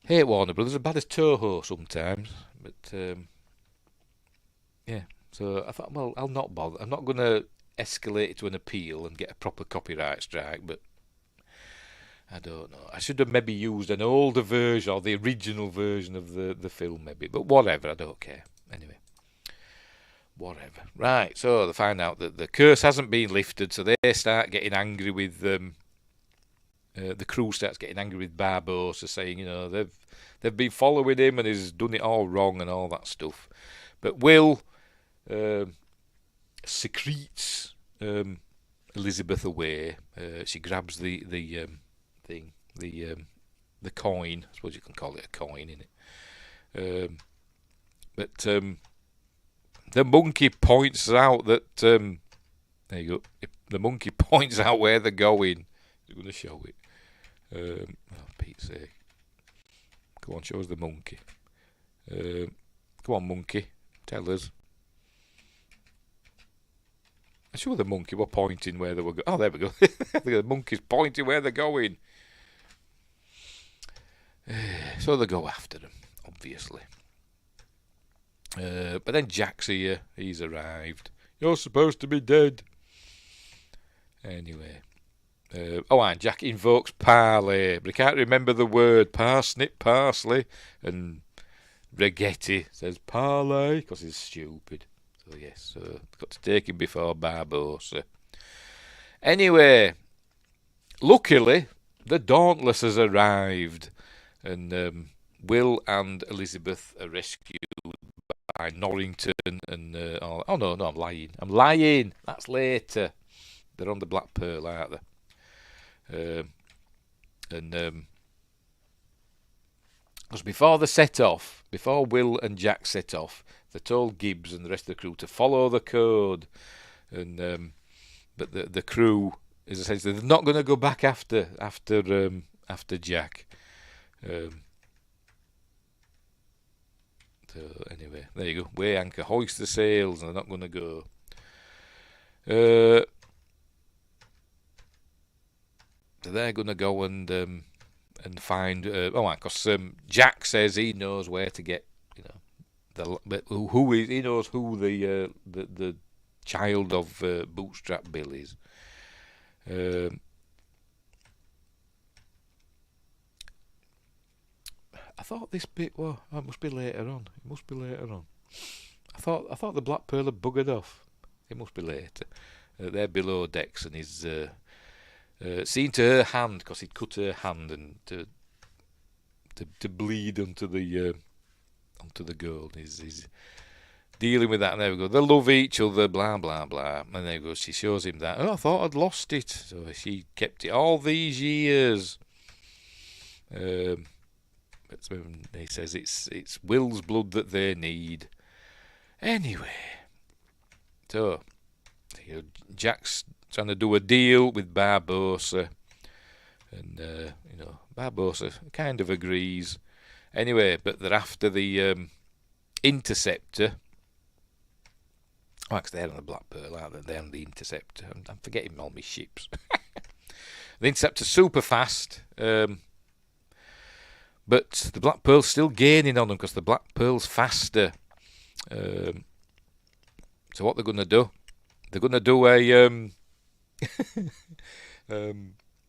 Speaker 1: Hate Warner Brothers, as bad as Toho sometimes, but yeah. So I thought, well, I'll not bother. I'm not going to escalate it to an appeal and get a proper copyright strike, but I don't know. I should have maybe used an older version or the original version of the film, maybe. But whatever, I don't care. Anyway, whatever. Right. So they find out that the curse hasn't been lifted, so they start getting angry with the crew starts getting angry with Barbosa, saying, they've been following him and he's done it all wrong and all that stuff. But Will secretes Elizabeth away. She grabs the thing, the coin. I suppose you can call it a coin, innit? But the monkey points out that there you go. The monkey points out where they're going. He's going to show it. Oh, Pete's sake. Come on, show us the monkey. Come on, monkey. Tell us. I'm sure the monkey were pointing where they were going. Oh, there we go. The monkey's pointing where they're going. So they go after them, obviously. But then Jack's here. He's arrived. You're supposed to be dead. Anyway. And Jack invokes parley, but he can't remember the word. Parsnip, parsley, and Ragetti says parley because he's stupid. So yes, got to take him before Barbosa. Anyway, luckily the Dauntless has arrived, and Will and Elizabeth are rescued by Norrington and oh no, I'm lying. That's later. They're on the Black Pearl, aren't they? Because before Will and Jack set off, they told Gibbs and the rest of the crew to follow the code. and but the crew, as I said, they're not going to go back after Jack. So anyway, there you go. Weigh anchor, hoist the sails, and they're not going to go. So they're going to go and find. Because Jack says he knows where to get. Who is? He knows who the child of Bootstrap Bill is. I thought this bit. Well, it must be later on. I thought the Black Pearl had buggered off. It must be later. They're below decks, and he's seen to her hand, because he'd cut her hand, and to bleed onto the girl. He's dealing with that, and there we go. They love each other, blah blah blah, and there we go. She shows him that. Oh, I thought I'd lost it, so she kept it all these years. But he says it's Will's blood that they need. Anyway, so Jack's trying to do a deal with Barbossa, and Barbossa kind of agrees. Anyway, but they're after the Interceptor. Oh, actually, they're on the Black Pearl, aren't they? They're on the Interceptor. I'm forgetting all my ships. The Interceptor's super fast. But the Black Pearl's still gaining on them, because the Black Pearl's faster. So what they're going to do? They're going to do a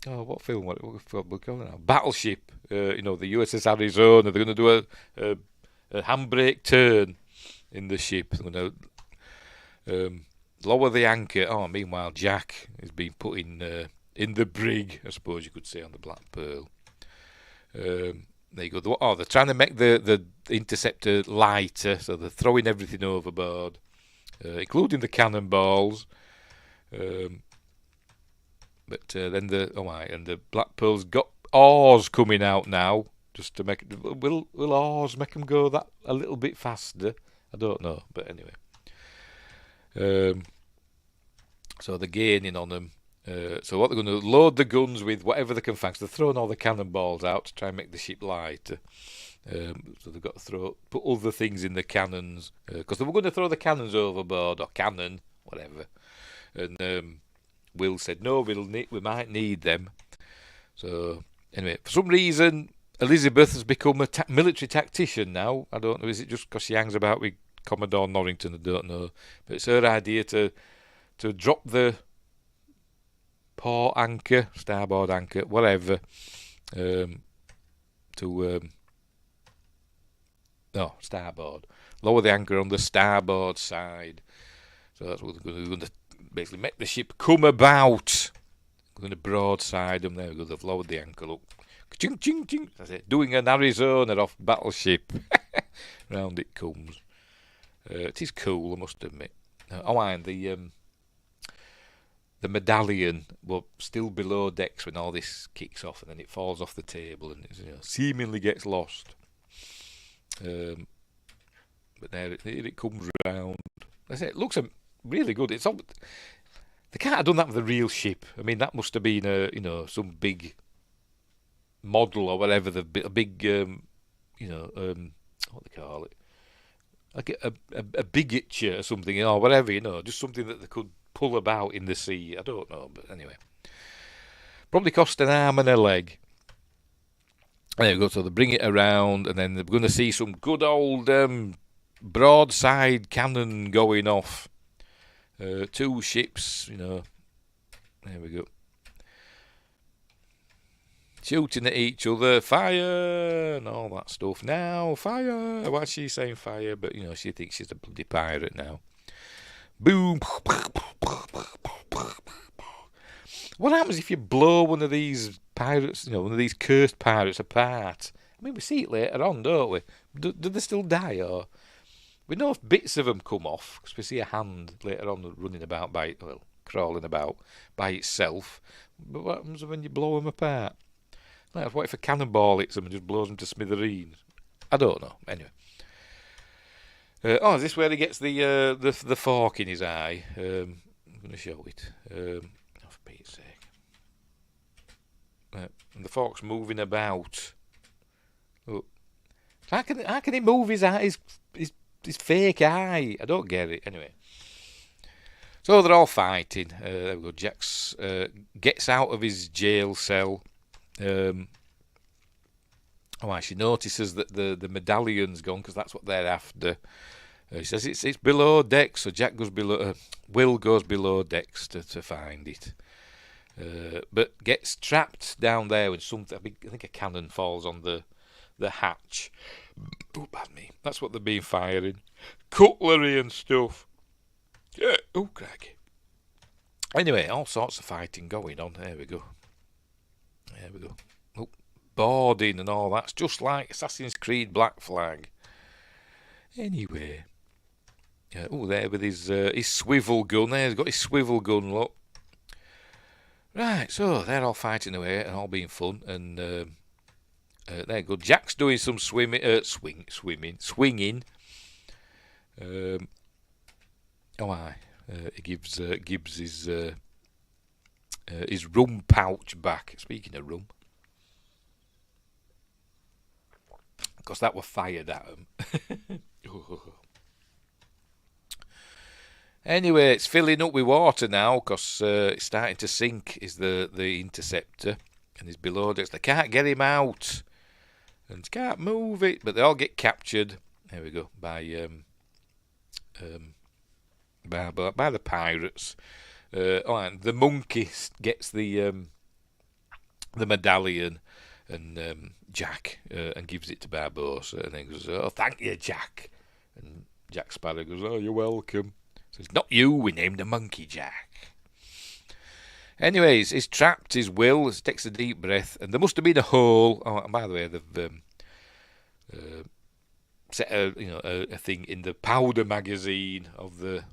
Speaker 1: what film? What we call it now? Battleship. The USS Arizona. They're going to do a handbrake turn in the ship. They're going to lower the anchor. Oh, meanwhile Jack is being put in the brig, I suppose you could say, on the Black Pearl. There you go. They're trying to make the Interceptor lighter, so they're throwing everything overboard, including the cannonballs. But then the Black Pearl's got oars coming out now, just to make it. Will oars make them go that a little bit faster? I don't know, but anyway. So they're gaining on them. So what they're going to load the guns with, whatever they can find. So they're throwing all the cannonballs out to try and make the ship lighter. So they've got to put other things in the cannons, because they were going to throw the cannons overboard, or cannon, whatever. And Will said, no, we might need them. So anyway, for some reason, Elizabeth has become a military tactician now. I don't know, is it just because she hangs about with Commodore Norrington? I don't know. But it's her idea to drop the port anchor, starboard anchor, whatever, starboard. Lower the anchor on the starboard side. So that's what they're going to basically make the ship come about. We're going to broadside them. There we go. They've lowered the anchor up. Ching, ching, ching. That's it. Doing an Arizona off Battleship. Round it comes. It is cool, I must admit. And the medallion were still below decks when all this kicks off, and then it falls off the table and it seemingly gets lost. But here it comes round. That's it. It looks really good. It's all. They can't have done that with a real ship. I mean, that must have been some big model or whatever. A big what they call it, like a bigetture or something, or whatever. Just something that they could pull about in the sea. I don't know, but anyway, probably cost an arm and a leg. There you go. So they bring it around, and then they're going to see some good old broadside cannon going off. 2 ships, there we go, shooting at each other, fire, and all that stuff. Now, fire. Why's she saying fire? But she thinks she's a bloody pirate now. Boom. What happens if you blow one of these pirates, one of these cursed pirates apart? I mean, we see it later on, don't we? Do they still die, or? We know if bits of them come off, because we see a hand later on running about crawling about by itself. But what happens when you blow them apart? Like, what if a cannonball hits them and just blows them to smithereens? I don't know. Anyway. Is this where he gets the fork in his eye? I'm going to show it. Oh, for Pete's sake. And the fork's moving about. Look. How can he move his eye, his fake eye? I don't get it. Anyway. So they're all fighting. There we go. Jax gets out of his jail cell. She notices that the medallion's gone because that's what they're after. He says it's below decks, so Jack goes below. Will goes below decks to find it, but gets trapped down there with something. I think a cannon falls on the hatch. Oh, pardon me. That's what they've been firing, cutlery and stuff. Yeah. Oh, crikey. Anyway, all sorts of fighting going on. There we go. Oh, boarding and all that's just like Assassin's Creed Black Flag. Anyway. There with his swivel gun. There, he's got his swivel gun, look. Right, so they're all fighting away and all being fun. And there you go. Jack's doing some swinging. He gives his rum pouch back. Speaking of rum, because that were fired at him. Anyway, it's filling up with water now because it's starting to sink. Is the interceptor, and he's below decks. They can't get him out, and can't move it. But they all get captured. There we go by the pirates. And the monkey gets the medallion, and Jack and gives it to Barbossa, and then goes, "Oh, thank you, Jack." And Jack Sparrow goes, "Oh, you're welcome." Says, "Not you, we named the monkey Jack." Anyways, he's trapped, his Will, takes a deep breath, and there must have been a hole. Oh, and by the way, they've set a thing in the powder magazine of the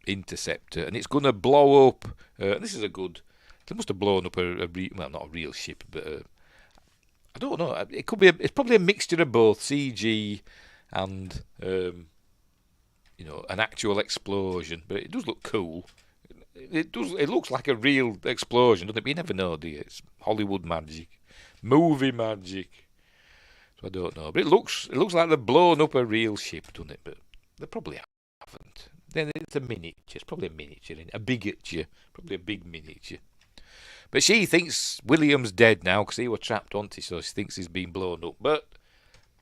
Speaker 1: interceptor, and it's going to blow up. This is a good. They must have blown up not a real ship, but I don't know. It could be. It's probably a mixture of both CG and an actual explosion. But it does look cool. It does. It looks like a real explosion, doesn't it? But you never know, do you? It's Hollywood magic, movie magic. So I don't know, but it looks like they've blown up a real ship, doesn't it? But they probably haven't. Then it's a miniature. It's probably a miniature, a bigature, probably a big miniature. But she thinks William's dead now because he was trapped onto it, so she thinks he's been blown up. But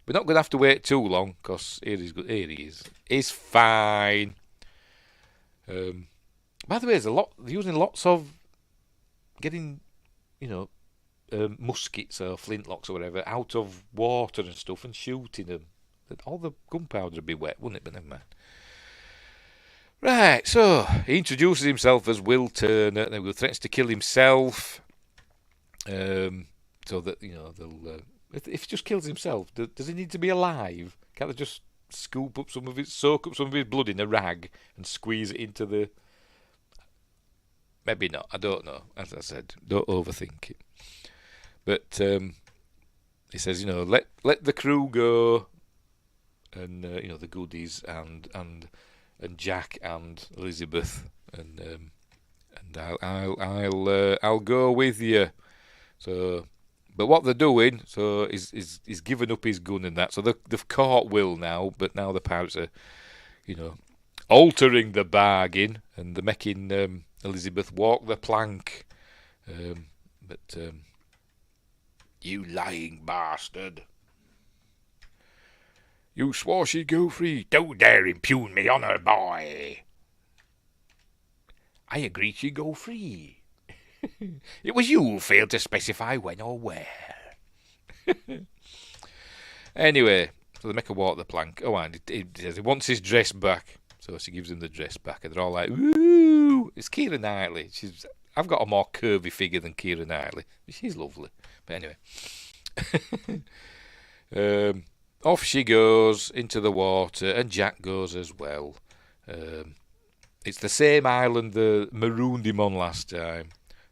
Speaker 1: we're not going to have to wait too long because here he is. He's fine. By the way, they're using lots of getting, muskets or flintlocks or whatever out of water and stuff and shooting them. All the gunpowder would be wet, wouldn't it? But never mind. Right, so he introduces himself as Will Turner. Then he threatens to kill himself. So that they'll. If he just kills himself, does he need to be alive? Can't they just soak up some of his blood in a rag and squeeze it into the? Maybe not. I don't know. As I said, don't overthink it. But he says, let the crew go, and the goodies and Jack and Elizabeth, and I'll go with you. So, but what they're doing, is giving up his gun and that. So they've caught Will now, but now the pirates are, altering the bargain, and they're making Elizabeth walk the plank. But you lying bastard! You swore she'd go free. Don't dare impugn me honour, boy. I agreed she'd go free. It was you who failed to specify when or where. Anyway, so they make her walk the plank. Oh, and he wants his dress back. So she gives him the dress back, and they're all like, "Woo!" It's Keira Knightley. I've got a more curvy figure than Keira Knightley. She's lovely. But anyway. Off she goes into the water, and Jack goes as well. It's the same island they marooned him on last time.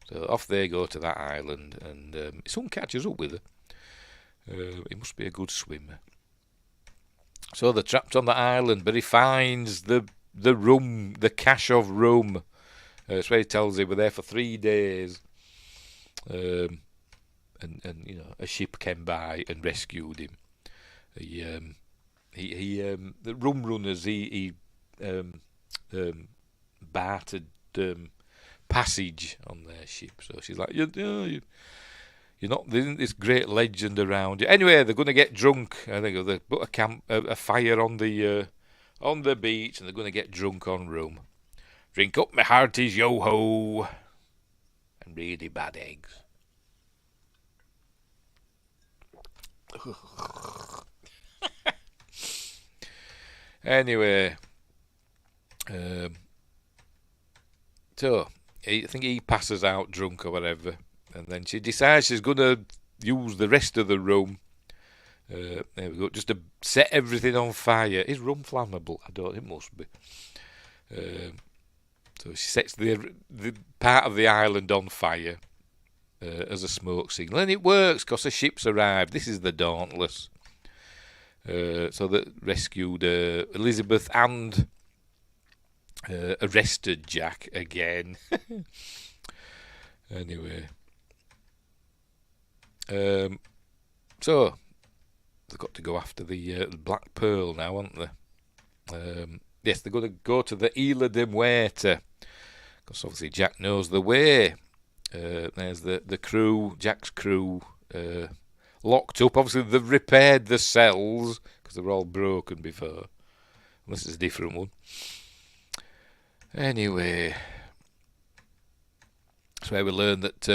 Speaker 1: So off they go to that island, and someone catches up with her. He must be a good swimmer. So they're trapped on the island, but he finds the rum, the cache of rum. That's where he tells him we're there for 3 days. And you know, a ship came by and rescued him. The rum runners he bartered passage on their ship. So she's like, you're not, there isn't this great legend around you. Anyway, they're going to get drunk. I think they put a fire on the beach, and they're going to get drunk on rum. Drink up, my hearties, yo ho, and really bad eggs. Anyway, so I think he passes out drunk or whatever, and then she decides she's going to use the rest of the rum. There we go, just to set everything on fire. Is rum flammable? I don't. It must be. So she sets the part of the island on fire as a smoke signal, and it works because the ship's arrived. This is the Dauntless. So that rescued Elizabeth and arrested Jack again. Anyway, so they've got to go after the Black Pearl now, haven't they? Yes, they're going to go to the Isla de Muerte, because obviously Jack knows the way. There's the crew, Jack's crew, locked up. Obviously they've repaired the cells because they were all broken before, unless it's a different one. Anyway, that's where we learn that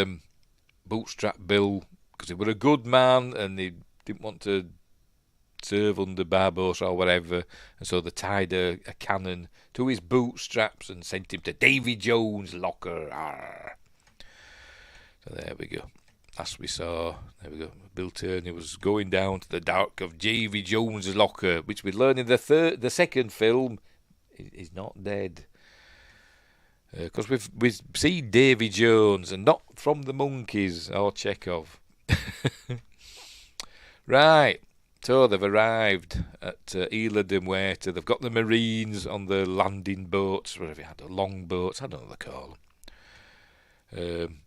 Speaker 1: Bootstrap Bill, because he were a good man and he didn't want to serve under Barbossa or whatever, and so they tied a cannon to his bootstraps and sent him to Davy Jones' locker. Arr. So there we go. As we saw, there we go. Bill Turney was going down to the dark of Davy Jones' locker, which we learn in the second film. He's not dead, because we've seen Davy Jones, and not from the Monkeys or Chekhov. Right. So they've arrived at Isla de Muerte. They've got the Marines on the landing boats, whatever you had, the long boats, I don't know what they call them.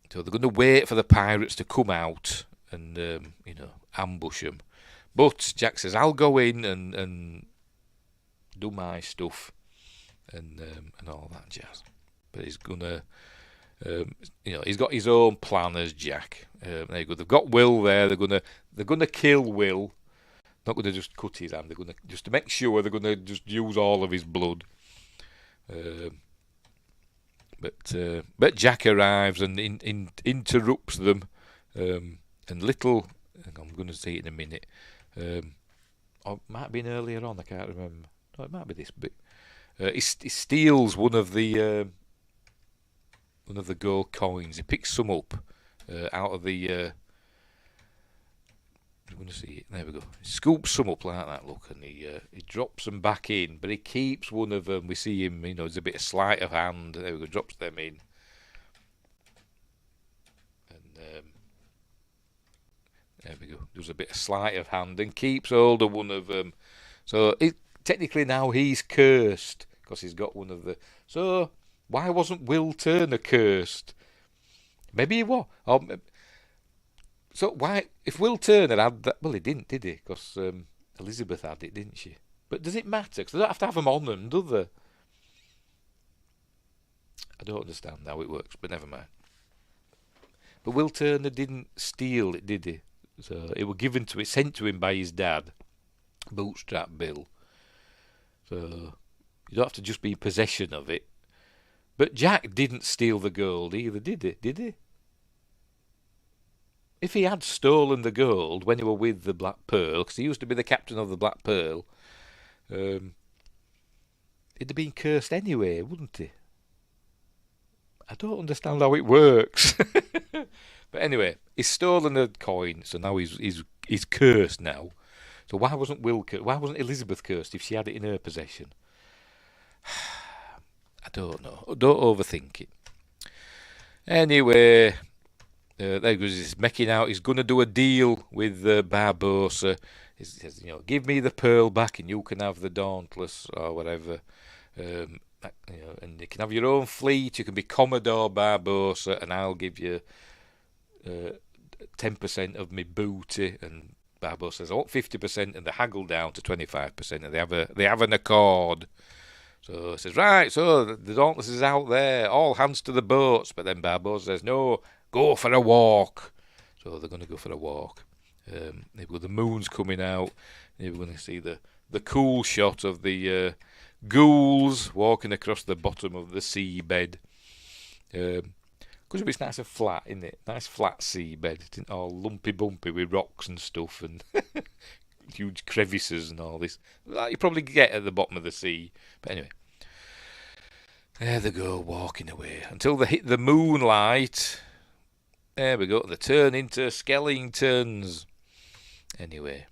Speaker 1: So they're going to wait for the pirates to come out and, ambush them. But Jack says, I'll go in and do my stuff and all that jazz. But he's going to, he's got his own plan as Jack. There you go. They've got Will there. They're going to kill Will. Not going to just cut his hand. They're going to, just to make sure, they're going to just use all of his blood. But Jack arrives and interrupts them. And little, I'm going to see it in a minute. Or it might have been earlier on. I can't remember. No, it might be this bit. He steals one of the gold coins. He picks some up out of the. I'm going to see it. There we go. He scoops some up like that. Look, and he drops them back in, but he keeps one of them. We see him. There's a bit of sleight of hand. There we go. Drops them in, and there we go. Does a bit of sleight of hand and keeps hold of one of them. So technically now he's cursed because he's got one of the. So why wasn't Will Turner cursed? Maybe he was. So why, if Will Turner had that, well, he didn't, did he? Because Elizabeth had it, didn't she? But does it matter? Because they don't have to have them on them, do they? I don't understand how it works, but never mind. But Will Turner didn't steal it, did he? So it was given to it, sent to him by his dad, Bootstrap Bill. So you don't have to just be in possession of it. But Jack didn't steal the gold either, did he? Did he? If he had stolen the gold when he were with the Black Pearl, because he used to be the captain of the Black Pearl, he'd have been cursed anyway, wouldn't he? I don't understand how it works. But anyway, he's stolen a coin, so now he's cursed now. So why wasn't Elizabeth cursed if she had it in her possession? I don't know. Don't overthink it. Anyway, there he goes. He's making out. He's going to do a deal with Barbossa. He says, give me the pearl back, and you can have the Dauntless or whatever. And you can have your own fleet. You can be Commodore Barbossa, and I'll give you 10% of my booty. And Barbossa says, I want 50%, and they haggle down to 25%, and they have an accord. So he says, right, so the Dauntless is out there, all hands to the boats. But then Barbossa says, no, go for a walk. So they're going to go for a walk. The moon's coming out. We're going to see the cool shot of the ghouls walking across the bottom of the seabed. Because it's nice and flat, isn't it? Nice flat seabed. It's not all lumpy bumpy with rocks and stuff and huge crevices and all this. Like you probably get at the bottom of the sea. But anyway. There they go, walking away. Until they hit the moonlight. There we go. They turn into skeletons. Anyway.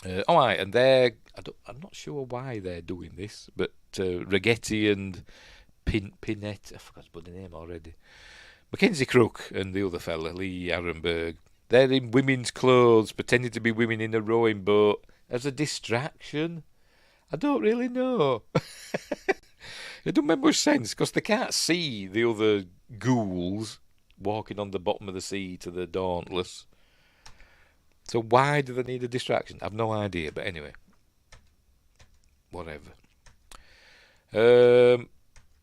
Speaker 1: Alright, and I'm not sure why they're doing this, but Ragetti and Pinette, I forgot the name already. Mackenzie Crook and the other fella, Lee Arenberg, they're in women's clothes, pretending to be women in a rowing boat as a distraction. I don't really know. It doesn't make much sense because they can't see the other ghouls walking on the bottom of the sea to the Dauntless. So why do they need a distraction? I've no idea, but anyway. Whatever.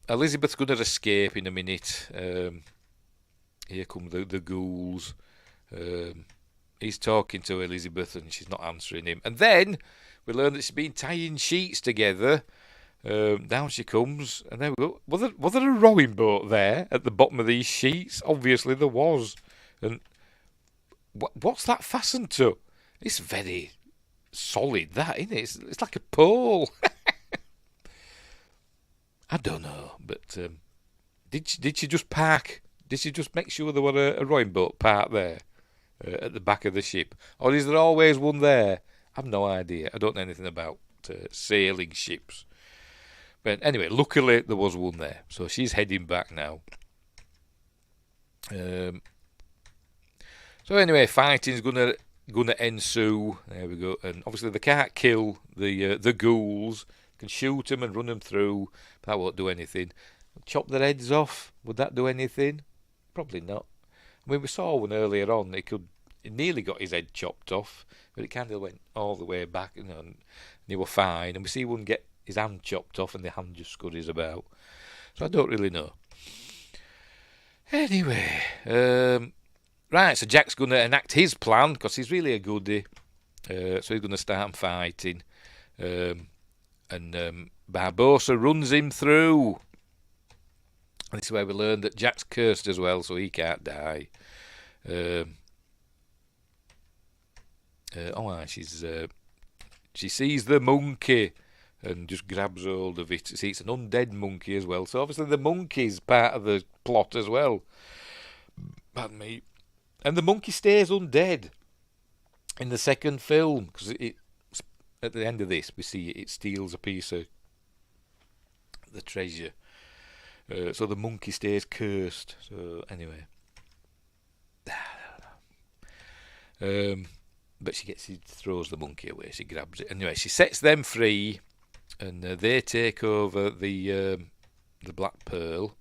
Speaker 1: Elizabeth's going to escape in a minute. Here come the ghouls. He's talking to Elizabeth and she's not answering him. And then we learn that she's been tying sheets together. Down she comes, and there we go. Was there a rowing boat there at the bottom of these sheets? Obviously there was. And what's that fastened to? It's very solid, that, isn't it? It's like a pole. I don't know, but did she just park? Did she just make sure there were a rowing boat parked there at the back of the ship, or is there always one there? I've no idea. I don't know anything about sailing ships. But anyway, luckily there was one there, so she's heading back now. So anyway, fighting's gonna ensue. There we go, and obviously they can't kill the ghouls. Can shoot them and run them through. But that won't do anything. Chop their heads off. Would that do anything? Probably not. I mean, we saw one earlier on. He nearly got his head chopped off, but it kind of went all the way back, and they were fine. And we see one get his hand chopped off, and the hand just scurries about. So I don't really know. Anyway, right. So Jack's going to enact his plan because he's really a goodie. So he's going to start fighting. And Barbossa runs him through. And this is where we learn that Jack's cursed as well, so he can't die. She sees the monkey and just grabs hold of it. See, it's an undead monkey as well, so obviously the monkey's part of the plot as well. Pardon me. And the monkey stays undead in the second film because at the end of this, we see it steals a piece of the treasure. So the monkey stays cursed. So anyway, but she throws the monkey away. She grabs it. Anyway, she sets them free, and they take over the Black Pearl.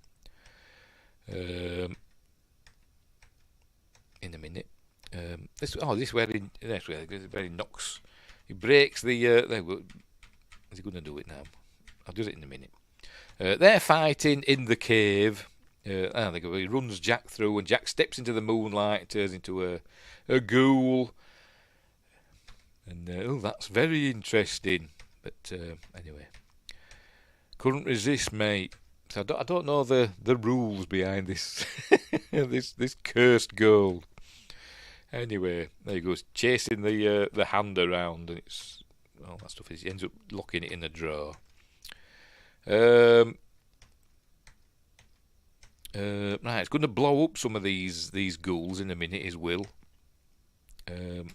Speaker 1: In a minute. This where he knocks. He breaks the. Is he going to do it now? I'll do it in a minute. They're fighting in the cave. He runs Jack through, and Jack steps into the moonlight and turns into a ghoul. And that's very interesting. But anyway, couldn't resist, mate. So I don't know the rules behind this this cursed gold. Anyway, there he goes, chasing the hand around, and it's all that stuff. He ends up locking it in a drawer. Right, it's going to blow up some of these ghouls in a minute. His will. Is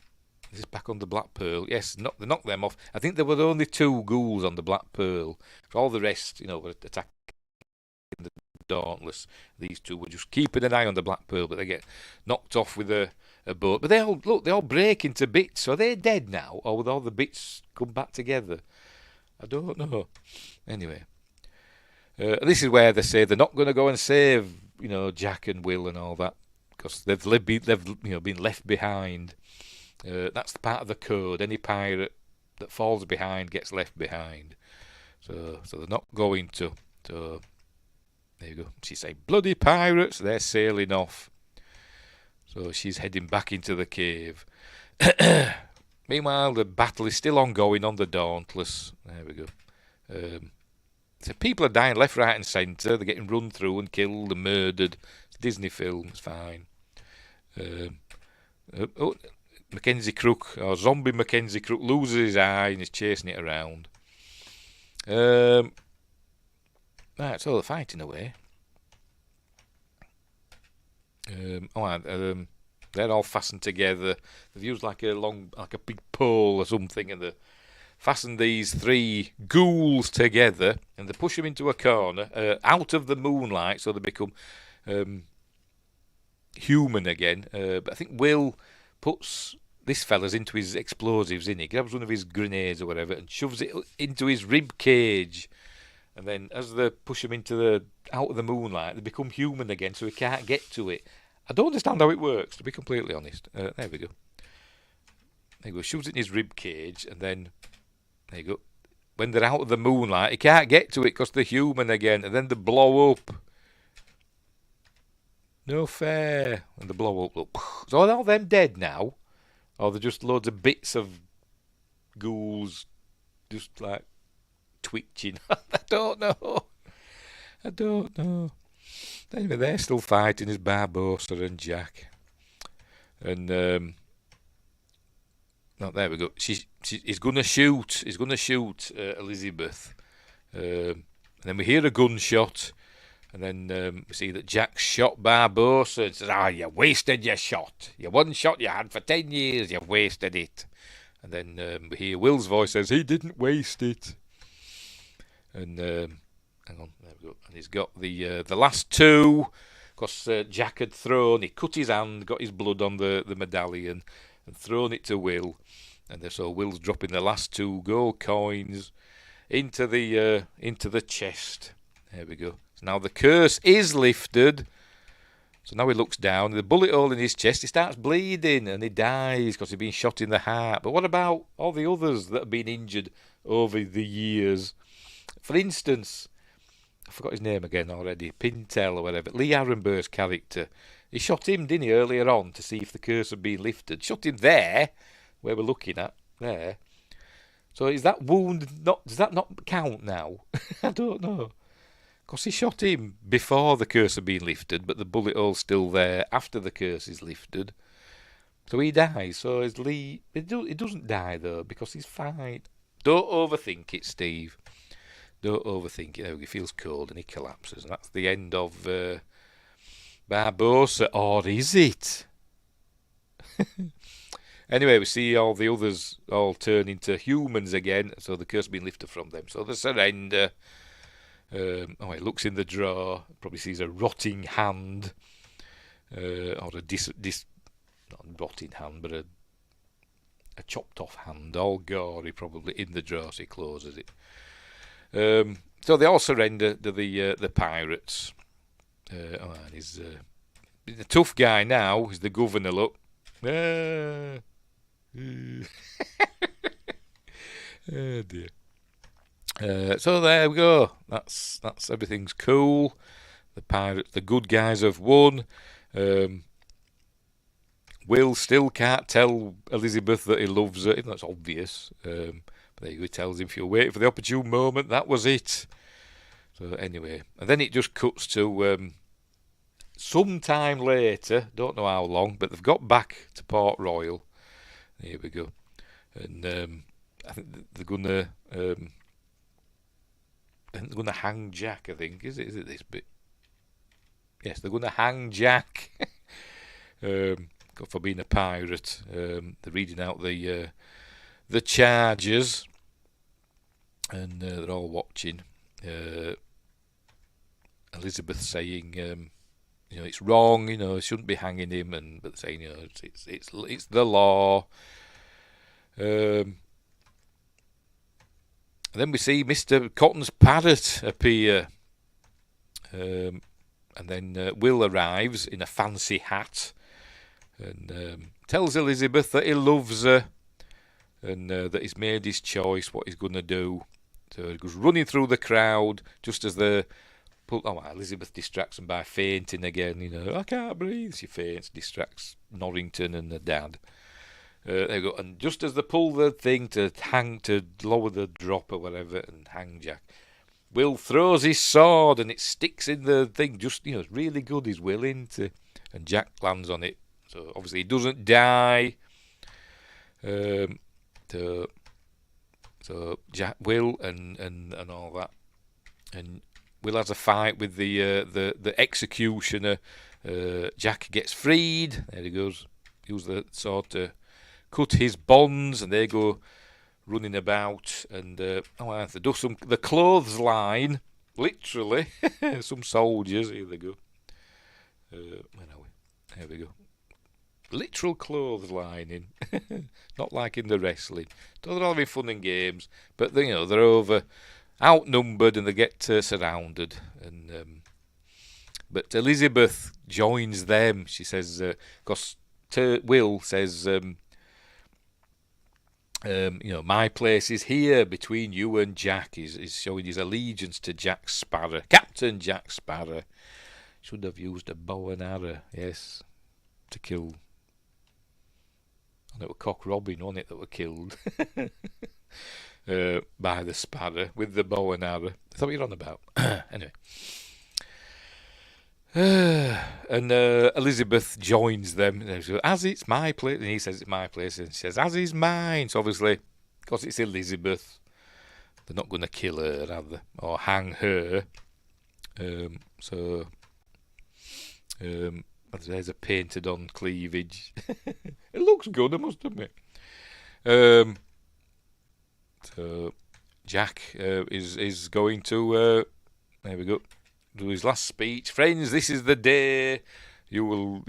Speaker 1: this back on the Black Pearl? Yes, they knocked them off. I think there were only 2 ghouls on the Black Pearl. All the rest, were attacking the Dauntless. These two were just keeping an eye on the Black Pearl, but they get knocked off with a boat. But they all break into bits. So are they dead now, or will all the bits come back together? I don't know. Anyway, this is where they say they're not going to go and save, Jack and Will and all that, because they've been left behind. That's the part of the code. Any pirate that falls behind gets left behind. So they're not going to. So there you go. She's saying, bloody pirates, they're sailing off. So she's heading back into the cave. Meanwhile, the battle is still ongoing on the Dauntless. There we go. So people are dying left, right and centre. They're getting run through and killed and murdered. It's a Disney film, it's fine. Mackenzie Crook, or zombie Mackenzie Crook, loses his eye and is chasing it around. Right, so they're fighting away. They're all fastened together. They've used like a big pole or something, and they fastened these three ghouls together, and they push them into a corner, out of the moonlight, so they become human again. But I think Will puts this fella's into his explosives, in he grabs one of his grenades or whatever and shoves it into his rib cage, and then as they push him out of the moonlight, they become human again, so he can't get to it. I don't understand how it works, to be completely honest. There we go. There you go. Shoves it in his rib cage, and then there you go. When they're out of the moonlight, he can't get to it because they're human again, and then they blow up. No fair. And they blow up. Look. So are all them dead now? Or they're just loads of bits of ghouls just like twitching? I don't know. Anyway, they're still fighting as Barbossa and Jack. And there we go. He's gonna shoot. He's gonna shoot Elizabeth. And then we hear a gunshot. And then we see that Jack shot Barbossa and says, you wasted your shot. Your one shot you had for 10 years, you've wasted it. And then we hear Will's voice says, he didn't waste it. And hang on, there we go. And he's got the last two, because Jack had he cut his hand, got his blood on the medallion, and thrown it to Will. And so Will's dropping the last two gold coins into the chest. There we go. So now the curse is lifted. So now he looks down, the bullet hole in his chest, he starts bleeding and he dies because he's been shot in the heart. But what about all the others that have been injured over the years? For instance, I forgot his name again already, Pintel or whatever, Lee Arenberg's character. He shot him, didn't he, earlier on to see if the curse had been lifted. Shot him there, where we're looking at, there. So is that wound does that not count now? I don't know. Because he shot him before the curse had been lifted, but the bullet hole's still there after the curse is lifted. So he dies. So is Lee... He doesn't die, though, because he's fine. Don't overthink it, Steve. Don't overthink it. He feels cold and he collapses. And that's the end of Barbossa. Or is it? Anyway, we see all the others all turn into humans again. So the curse has been lifted from them. So they surrender. He looks in the drawer, probably sees a rotting hand, or a not a rotting hand, but a chopped off hand, all gory, probably in the drawer, so he closes it. So they all surrender to the pirates. And he's the tough guy now is the governor. Look, oh dear. So there we go. That's everything's cool. The pirates, the good guys have won. Will still can't tell Elizabeth that he loves her, even though it's obvious. But there he tells him, if you're waiting for the opportune moment, that was it. So anyway, and then it just cuts to some time later, don't know how long, but they've got back to Port Royal. Here we go. And I think they're gonna... they're going to hang Jack, I think. Is it this bit? Yes, they're going to hang Jack for being a pirate. They're reading out the charges, and they're all watching. And Elizabeth saying, it's wrong, shouldn't be hanging him, but saying, it's the law. Then we see Mr. Cotton's parrot appear, and then Will arrives in a fancy hat and tells Elizabeth that he loves her and that he's made his choice, what he's going to do. So he goes running through the crowd just as Elizabeth distracts him by fainting again. I can't breathe. She faints, distracts Norrington and the dad. There you go. And just as they pull the thing to lower the drop or whatever and hang Jack, Will throws his sword and it sticks in the thing. Just, it's really good. He's willing to, and Jack lands on it. So obviously he doesn't die. So Jack, Will, and all that, and Will has a fight with the executioner. Jack gets freed. There he goes. Use the sword to cut his bonds, and they go running about. And they do the clothes line, literally. Some soldiers. Here they go. Where are we? There we go. Literal clothes lining, not like in the wrestling. So they're all having fun and games, but they're outnumbered and they get surrounded. And but Elizabeth joins them. She says, because Will says, my place is here between you and Jack. He's showing his allegiance to Jack Sparrow, Captain Jack Sparrow. Should have used a bow and arrow, yes, to kill. And it was Cock Robin, wasn't it, that were killed by the sparrow with the bow and arrow. I thought what you were on about. Anyway. And Elizabeth joins them. And she goes, as it's my place. And he says it's my place. And she says, as is mine. So obviously, because it's Elizabeth, they're not going to kill her, are they? Or hang her. There's a painted on cleavage. It looks good, I must admit. So Jack is going to there we go, do his last speech. Friends, this is the day you will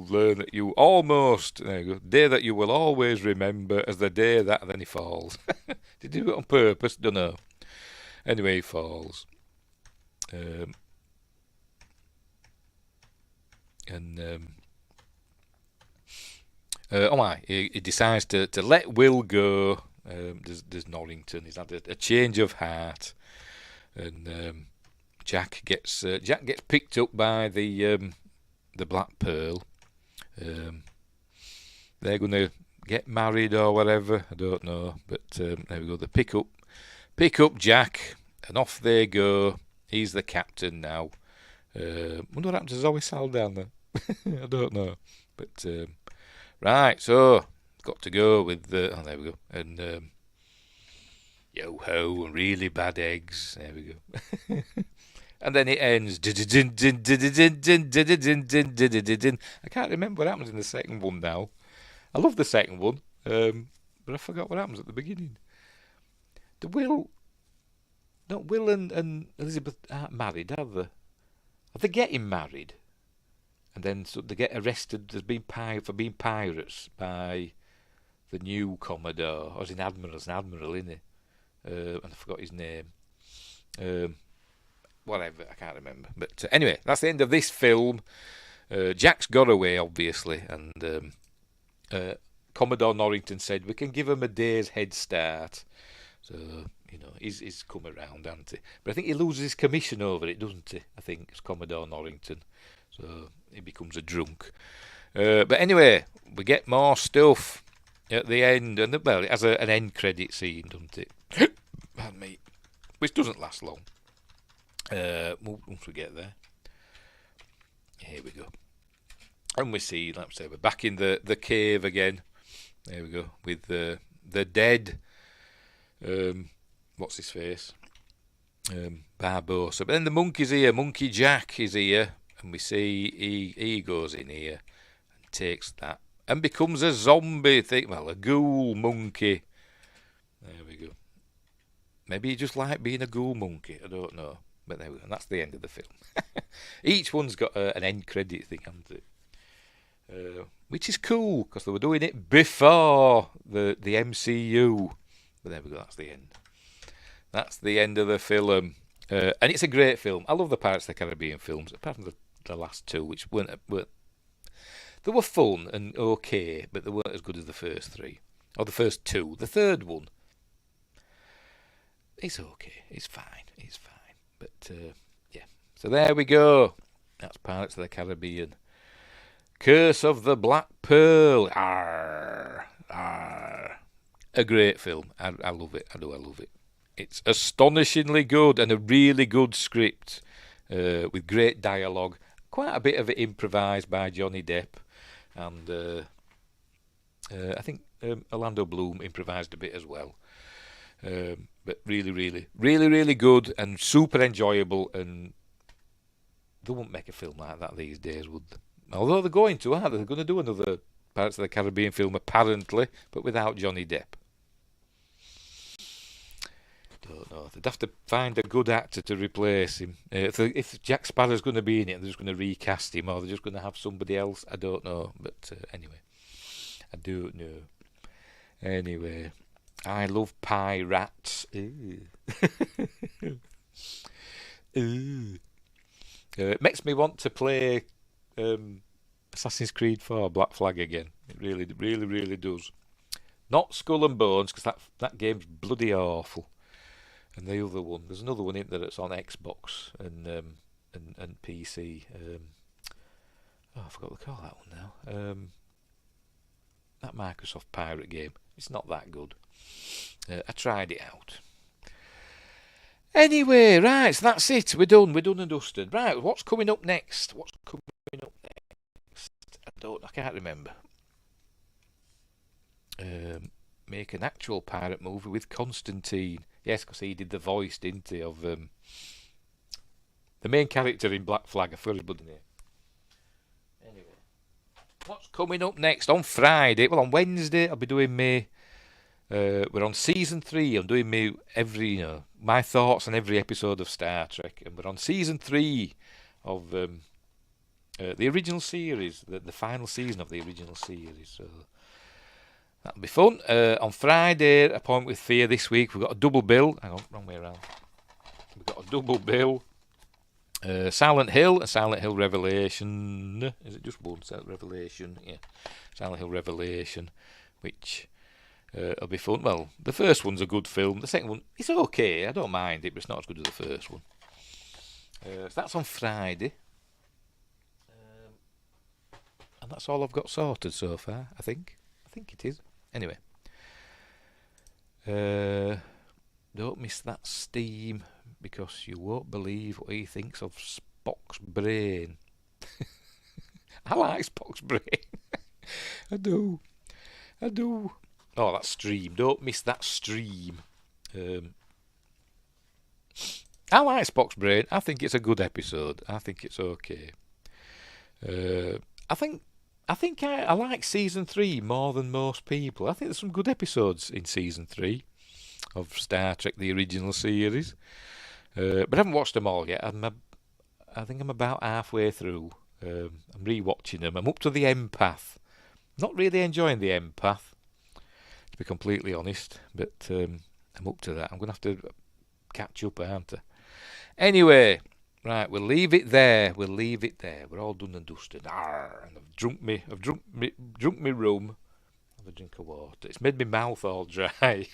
Speaker 1: learn that you almost, there you go, day that you will always remember as the day that, and then he falls. Did he do it on purpose? Don't know. Anyway, he falls. He decides to let Will go. There's Norrington. He's had a change of heart, and Jack gets picked up by the Black Pearl. They're going to get married or whatever. I don't know, but there we go. They pick up Jack, and off they go. He's the captain now. Wonder what happened to Zoe Saldana. I don't know, but right. So got to go with the. Oh, there we go. And yo ho, really bad eggs. There we go. And then it ends. I can't remember what happens in the second one now. I love the second one, but I forgot what happens at the beginning. Will and Elizabeth aren't married, are they? Are they getting married? And then so they get arrested as being for being pirates by the new Commodore. Or is an admiral, isn't he? And I forgot his name. Whatever, I can't remember. But anyway, that's the end of this film. Jack's got away, obviously, and Commodore Norrington said we can give him a day's head start. So, he's come around, hasn't he? But I think he loses his commission over it, doesn't he? I think it's Commodore Norrington. So he becomes a drunk. But anyway, we get more stuff at the end, and it has an end credit scene, doesn't it? Pardon me, which doesn't last long. Once we get there, here we go, and we see, like I say, we're back in the cave again. There we go with the dead. What's his face? Barbosa. But then the monkey's here. Monkey Jack is here. And we see he goes in here and takes that and becomes a zombie thing. Well, a ghoul monkey. There we go. Maybe he just liked being a ghoul monkey. I don't know. But there we go. And that's the end of the film. Each one's got an end credit thing, hasn't it? Which is cool because they were doing it before the MCU. But there we go. That's the end. That's the end of the film, and it's a great film. I love the Pirates of the Caribbean films, apart from the last two, which weren't they were fun and okay, but they weren't as good as the first three or the first two. The third one, it's okay. It's fine. It's fine. But yeah. So there we go. That's Pirates of the Caribbean. Curse of the Black Pearl. Arr, arr. A great film. I love it. I love it. It's astonishingly good and a really good script with great dialogue. Quite a bit of it improvised by Johnny Depp. And I think Orlando Bloom improvised a bit as well. But really good and super enjoyable. And they wouldn't make a film like that these days, would they? Although they're going to, aren't they? They're going to do another Pirates of the Caribbean film, apparently, but without Johnny Depp. Don't know. They'd have to find a good actor to replace him. If Jack Sparrow's going to be in it, they're just going to recast him, or they're just going to have somebody else. I don't know. But anyway, I don't know. Anyway, I love pirates. It makes me want to play Assassin's Creed 4 Black Flag again. It really does. Not Skull and Bones, because that game's bloody awful. And the other one, there's another one in there that's on Xbox and PC. I forgot what they call that one now. That Microsoft pirate game. It's not that good. I tried it out. Anyway, right, so that's it. We're done and dusted. Right, what's coming up next? I can't remember. Make an actual pirate movie with Constantine. Yes, because he did the voice, didn't he, of the main character in Black Flag. I forgot his bloody name. Anyway, what's coming up next? On Friday, on Wednesday, I'll be doing we're on season 3. I'm doing my thoughts on every episode of Star Trek, and we're on season 3 of the original series, the final season of the original series. So that'll be fun. On Friday, A Point with Fear this week, we've got a double bill. Hang on, wrong way around. We've got a double bill. Silent Hill and Silent Hill Revelation. Is it just one? Silent Revelation? Yeah. Silent Hill Revelation, which will be fun. Well, the first one's a good film. The second one, it's okay. I don't mind it, but it's not as good as the first one. So that's on Friday. And that's all I've got sorted so far, I think. I think it is. Anyway. Don't miss that Steam, because you won't believe what he thinks of Spock's brain. I like Spock's brain. I do. Oh, that stream. Don't miss that stream. I like Spock's brain. I think it's a good episode. I think it's okay. I think I like season 3 more than most people. I think there's some good episodes in season 3 of Star Trek, the original series. But I haven't watched them all yet. I think I'm about halfway through. I'm rewatching them. I'm up to the empath. Not really enjoying the empath, to be completely honest. But I'm up to that. I'm going to have to catch up, aren't I? Anyway. Right, we'll leave it there. We're all done and dusted. Arr, and I've drunk me rum. Have a drink of water. It's made my mouth all dry.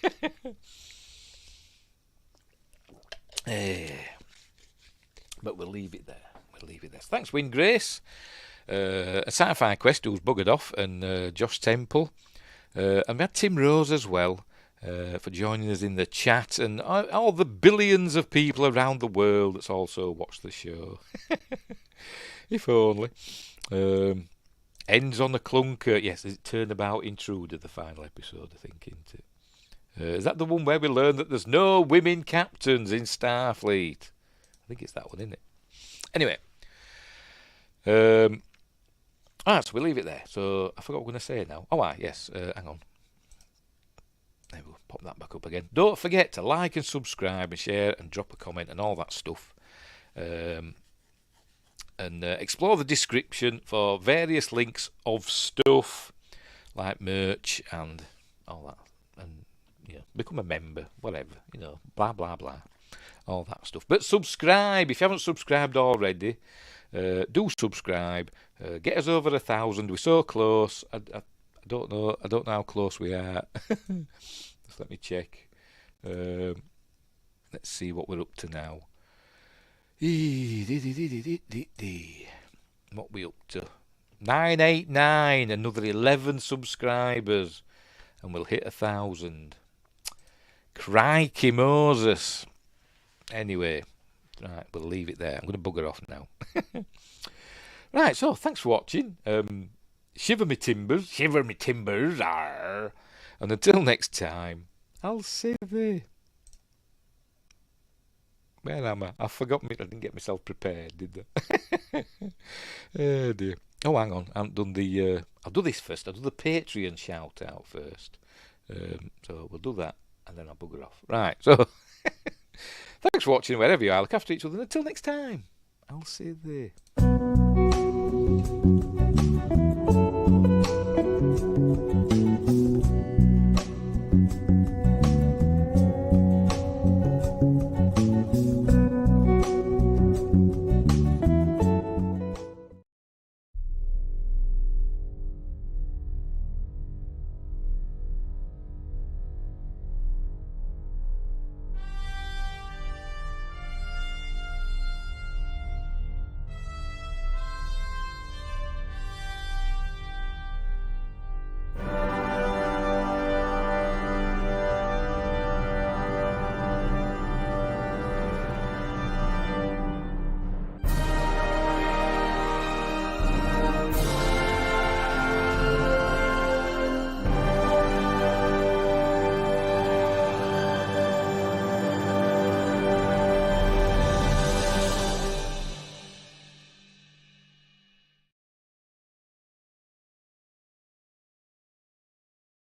Speaker 1: But we'll leave it there. Thanks, Win Grace. A Sci-Fi Quest who's buggered off, and Josh Temple. And we had Tim Rose as well. For joining us in the chat, and all the billions of people around the world that's also watched the show. If only. Ends on a clunker. Yes, it's Turnabout Intruder, the final episode, I think, isn't it? Is that the one where we learn that there's no women captains in Starfleet? I think it's that one, isn't it? Anyway. So we'll leave it there. So I forgot what we're going to say now. Yes. Hang on. There we go, pop that back up again. Don't forget to like and subscribe and share and drop a comment and all that stuff. and explore the description for various links of stuff like merch and all that, and become a member, whatever, blah blah blah, all that stuff. But subscribe if you haven't subscribed already. Do subscribe. Get us over 1,000. We're so close. I don't know how close we are. Just let me check. Let's see what we're up to now. What we up to? 989. Another 11 subscribers, and we'll hit 1,000. Crikey Moses. Anyway, right, we'll leave it there. I'm going to bugger off now. Right, so thanks for watching. Shiver me timbers, arr. And until next time, I'll see thee. Where am I? I forgot me. I didn't get myself prepared, did I? Oh dear. Oh, hang on. I haven't done the. I'll do this first. I'll do the Patreon shout out first. So we'll do that, and then I'll bugger off. Right. So thanks for watching. Wherever you are, look after each other. And until next time, I'll see thee.